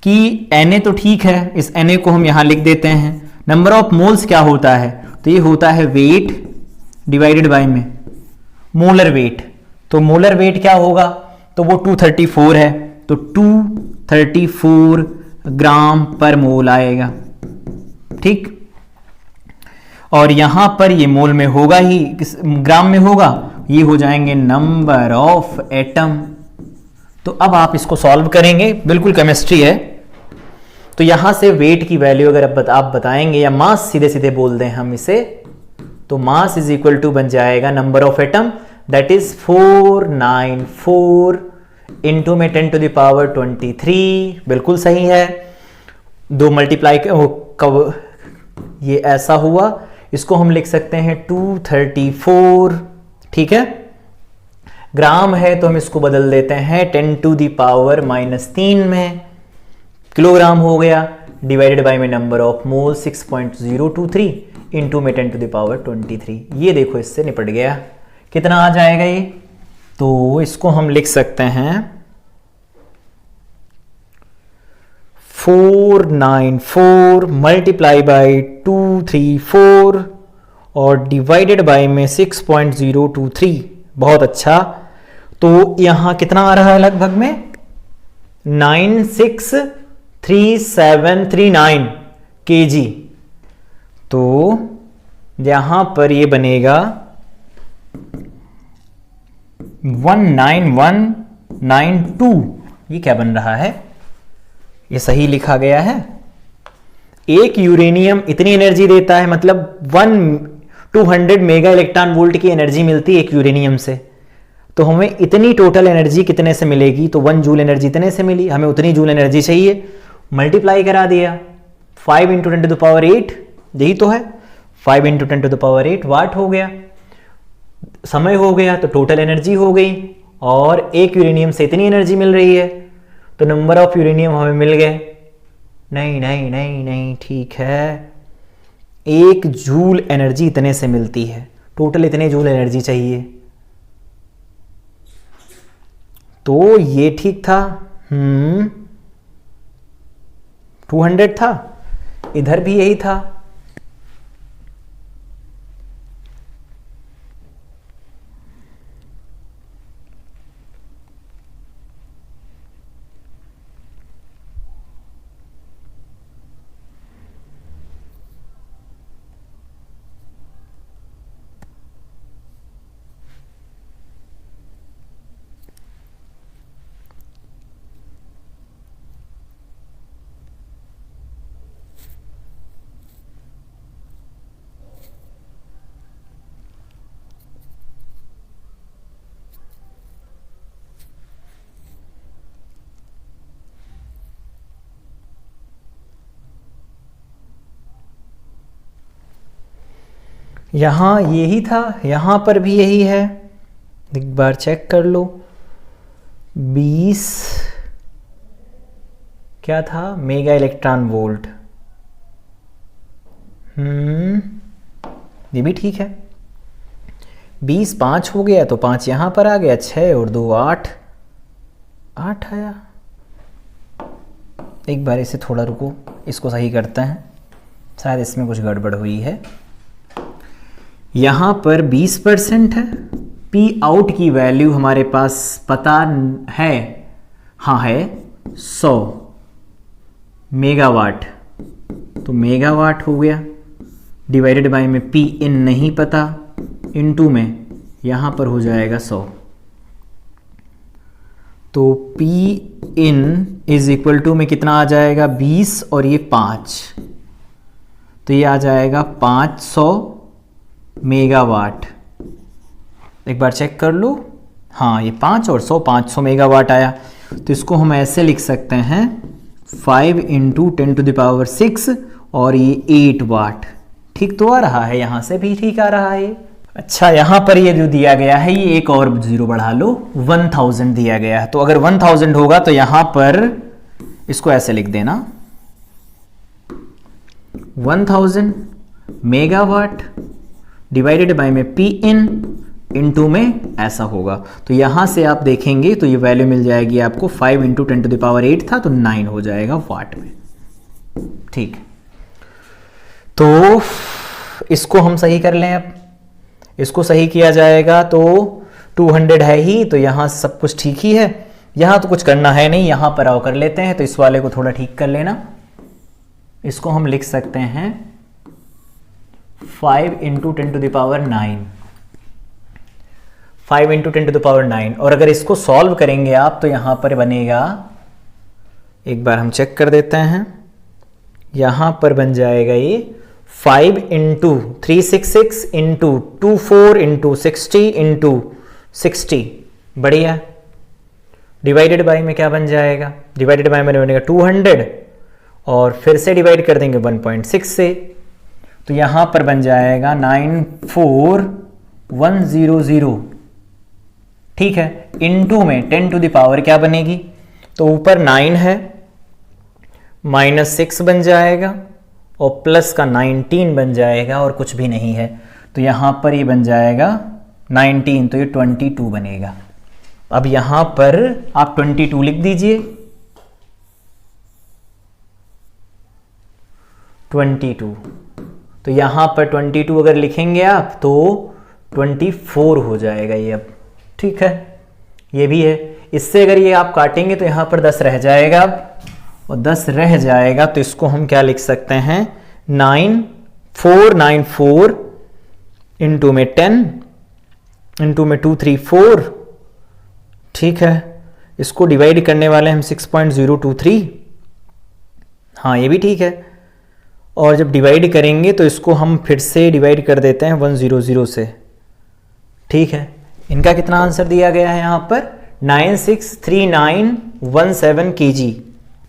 कि Na तो ठीक है, इस Na को हम यहां लिख देते हैं। नंबर ऑफ मोल्स क्या होता है, तो ये होता है वेट डिवाइडेड बाय में मोलर वेट। तो मोलर वेट क्या होगा, तो वो 234 है, तो 234 ग्राम पर मोल आएगा, ठीक। और यहां पर ये मोल में होगा ही, किस ग्राम में होगा, ये हो जाएंगे नंबर ऑफ एटम। तो अब आप इसको सॉल्व करेंगे, बिल्कुल केमिस्ट्री है। तो यहां से वेट की वैल्यू अगर आप बताएंगे, या मास सीधे सीधे बोल दें हम इसे, तो मास इज इक्वल टू बन जाएगा number of atom, that is 494 into में 10 टू द पावर 23, बिल्कुल सही है। 2 मल्टीप्लाई कब ये ऐसा हुआ, इसको हम लिख सकते हैं 234, ठीक है। ग्राम है तो हम इसको बदल देते हैं 10 टू द पावर -3 में, किलोग्राम हो गया, डिवाइडेड बाय में नंबर ऑफ मोल 6.023 इंटू में 10 टू द पावर 23। ये देखो इससे निपट गया, कितना आ जाएगा ये, तो इसको हम लिख सकते हैं 494 मल्टीप्लाई बाय 234 और डिवाइडेड बाय में 6.023, बहुत अच्छा। तो यहां कितना आ रहा है, लगभग में 963739 kg। तो यहां पर ये बनेगा 19192, ये क्या बन रहा है, ये सही लिखा गया है। एक यूरेनियम इतनी एनर्जी देता है, मतलब 200 मेगा इलेक्ट्रॉन वोल्ट की एनर्जी मिलती है एक यूरेनियम से। तो हमें इतनी टोटल एनर्जी कितने से मिलेगी, तो 1 जूल एनर्जी इतने से मिली, हमें उतनी जूल एनर्जी चाहिए, मल्टीप्लाई करा दिया 5 इंटू 10 टू द पावर 8, यही तो है, 5 इंटू 10 टू द पावर 8 वाट हो गया, समय हो गया तो टोटल एनर्जी हो गई, और एक यूरेनियम से इतनी एनर्जी मिल रही है, तो नंबर ऑफ यूरेनियम हमें मिल गए। नहीं नहीं नहीं नहीं, ठीक है, 1 जूल एनर्जी इतने से मिलती है, टोटल इतने जूल एनर्जी चाहिए। तो ये ठीक था। 200 था, इधर भी यही था। यहाँ यही था, यहाँ पर भी यही है, एक बार चेक कर लो। 20 क्या था, मेगा इलेक्ट्रॉन वोल्ट। ये भी ठीक है। 20 5 हो गया, तो 5 यहाँ पर आ गया, 6 और 2 8 8 आया। एक बार इसे थोड़ा रुको, इसको सही करते हैं, शायद इसमें कुछ गड़बड़ हुई है। यहाँ पर 20% है, पी आउट की वैल्यू हमारे पास पता है, हाँ है 100 मेगावाट, तो मेगावाट हो गया, डिवाइडेड बाय में पी इन नहीं पता, इनटू में यहाँ पर हो जाएगा 100, तो P in is equal to में कितना आ जाएगा 20 और ये 5, तो ये आ जाएगा 500 मेगावाट। एक बार चेक कर लो, हाँ ये 5 और 100 500 मेगावाट आया। तो इसको हम ऐसे लिख सकते हैं 5 × 10⁶ और ये 8 वाट। ठीक तो आ रहा है, यहाँ से भी ठीक आ रहा है। अच्छा, यहाँ पर ये जो दिया गया है, ये एक और जीरो बढ़ा लो, 1000 दिया गया है। तो अगर 1000 होगा तो यहाँ पर इसको ऐसे लिख देना 1000 मेगावाट डिवाइडेड बाय में पी इन इनटू में ऐसा होगा। तो यहां से आप देखेंगे तो ये वैल्यू मिल जाएगी आपको 5 × 10⁸ था, तो 9 हो जाएगा वाट में। ठीक, तो इसको हम सही कर लें। अब इसको सही किया जाएगा तो 200 है ही, तो यहां सब कुछ ठीक ही है, यहां तो कुछ करना है नहीं, यहां पर आओ कर लेते हैं। तो इस वाले को थोड़ा ठीक कर लेना, इसको हम लिख सकते हैं 5 × 10⁹, 5 × 10⁹। और अगर इसको सॉल्व करेंगे आप तो यहां पर बनेगा, एक बार हम चेक कर देते हैं, यहां पर बन जाएगा ये 5 × 366 × 24 × 60 × 60, बढ़िया। डिवाइडेड बाय में क्या बन जाएगा, डिवाइडेड बाय में बनेगा 200 और फिर से डिवाइड कर देंगे 1.6 से, तो यहां पर बन जाएगा 94100। ठीक है, इनटू में 10⁻, क्या बनेगी, तो ऊपर 9 है, -6 बन जाएगा और प्लस का 19 बन जाएगा और कुछ भी नहीं है, तो यहां पर ये बन जाएगा 19, तो ये 22 बनेगा। अब यहां पर आप 22 लिख दीजिए, 22, तो यहां पर 22 अगर लिखेंगे आप तो 24 हो जाएगा ये। अब ठीक है, ये भी है। इससे अगर ये आप काटेंगे तो यहां पर 10 रह जाएगा, और 10 रह जाएगा तो इसको हम क्या लिख सकते हैं, 9494 इंटू में 10 इंटू में 234। ठीक है, इसको डिवाइड करने वाले हम 6.023, हाँ ये भी ठीक है। और जब डिवाइड करेंगे तो इसको हम फिर से डिवाइड कर देते हैं 100 से। ठीक है, इनका कितना आंसर दिया गया है यहाँ पर 963917 kg।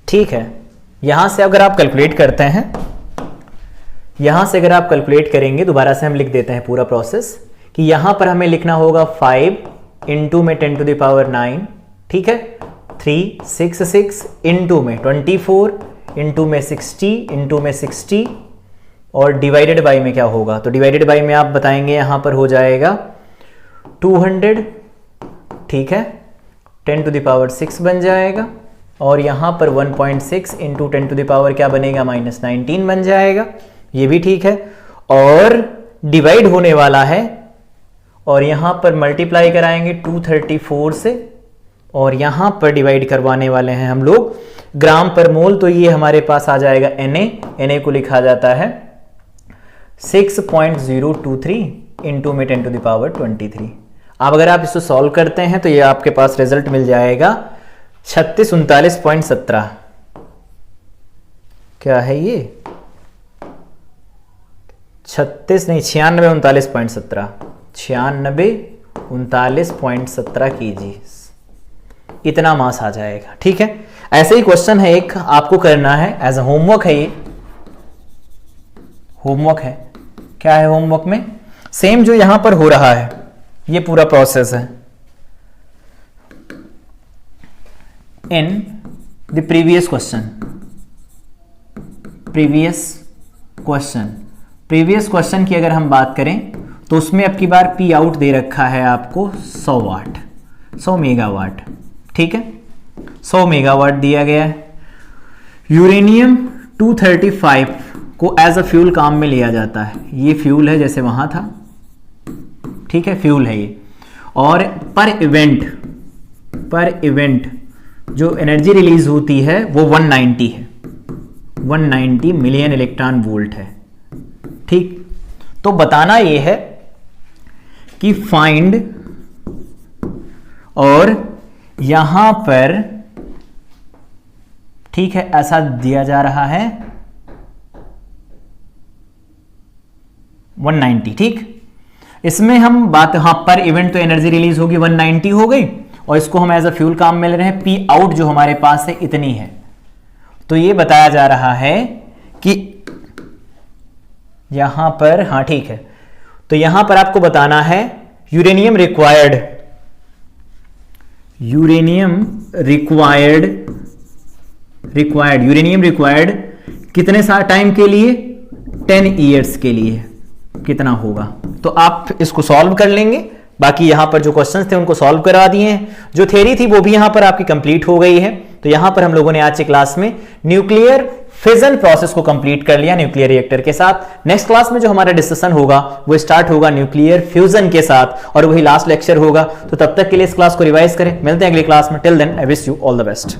ठीक है, यहाँ से अगर आप कैलकुलेट करते हैं, यहाँ से अगर आप कैलकुलेट करेंगे, दोबारा से हम लिख देते हैं पूरा प्रोसेस, कि यहाँ पर हमें लिखना होगा 5 इनटू में 10 टू द पावर 9, ठीक है, 366 इनटू में 24 इनटू में 60 इनटू में 60 और डिवाइडेड बाय में क्या होगा, तो डिवाइडेड बाय में आप बताएंगे यहां पर हो जाएगा 200, ठीक है, 10 टू द पावर 6 बन जाएगा और यहां पर 1.6 इंटू 10 टू द पावर क्या बनेगा, -19 बन जाएगा, ये भी ठीक है। और डिवाइड होने वाला है और यहां पर मल्टीप्लाई कराएंगे 234 से और यहां पर डिवाइड करवाने वाले हैं हम लोग ग्राम पर मोल, तो ये हमारे पास आ जाएगा Na को लिखा जाता है 6.023 इंटू में 10 टू द पावर 23। अब अगर आप इसको सॉल्व करते हैं तो ये आपके पास रिजल्ट मिल जाएगा 3639.17। क्या है ये, 9639.17, 9639.17 कीजिए, इतना मास आ जाएगा, ठीक है। ऐसे ही क्वेश्चन है एक आपको करना है एज अ होमवर्क है, ये होमवर्क है। क्या है होमवर्क में, सेम जो यहां पर हो रहा है ये पूरा प्रोसेस है। इन द प्रीवियस क्वेश्चन की अगर हम बात करें तो उसमें अब की बार पी आउट दे रखा है आपको 100 वाट, 100 मेगावाट, ठीक है, 100 मेगावाट दिया गया है। यूरेनियम 235 को एज अ फ्यूल काम में लिया जाता है, ये फ्यूल है जैसे वहां था, ठीक है, फ्यूल है ये। और पर इवेंट जो एनर्जी रिलीज होती है वो 190 है, 190 मिलियन इलेक्ट्रॉन वोल्ट है, ठीक। तो बताना ये है कि फाइंड, और यहां पर ठीक है ऐसा दिया जा रहा है 190, ठीक। इसमें हम बात, हाँ पर इवेंट तो एनर्जी रिलीज होगी 190 हो गई और इसको हम एज अ फ्यूल काम में ले रहे हैं, पी आउट जो हमारे पास है इतनी है। तो ये बताया जा रहा है कि यहां पर, हाँ ठीक है, तो यहां पर आपको बताना है यूरेनियम रिक्वायर्ड कितने साल टाइम के लिए, 10 ईयर्स के लिए कितना होगा। तो आप इसको सॉल्व कर लेंगे, बाकी यहां पर जो क्वेश्चंस थे उनको सॉल्व करा दिए हैं, जो थ्योरी थी वो भी यहां पर आपकी कंप्लीट हो गई है। तो यहां पर हम लोगों ने आज की क्लास में न्यूक्लियर फिजन प्रोसेस को कंप्लीट कर लिया न्यूक्लियर रिएक्टर के साथ। नेक्स्ट क्लास में जो हमारा डिस्कशन होगा वो स्टार्ट होगा न्यूक्लियर फ्यूजन के साथ और वही लास्ट लेक्चर होगा। तो तब तक के लिए इस क्लास को रिवाइज करें, मिलते हैं अगली क्लास में। Till then I wish you all the best.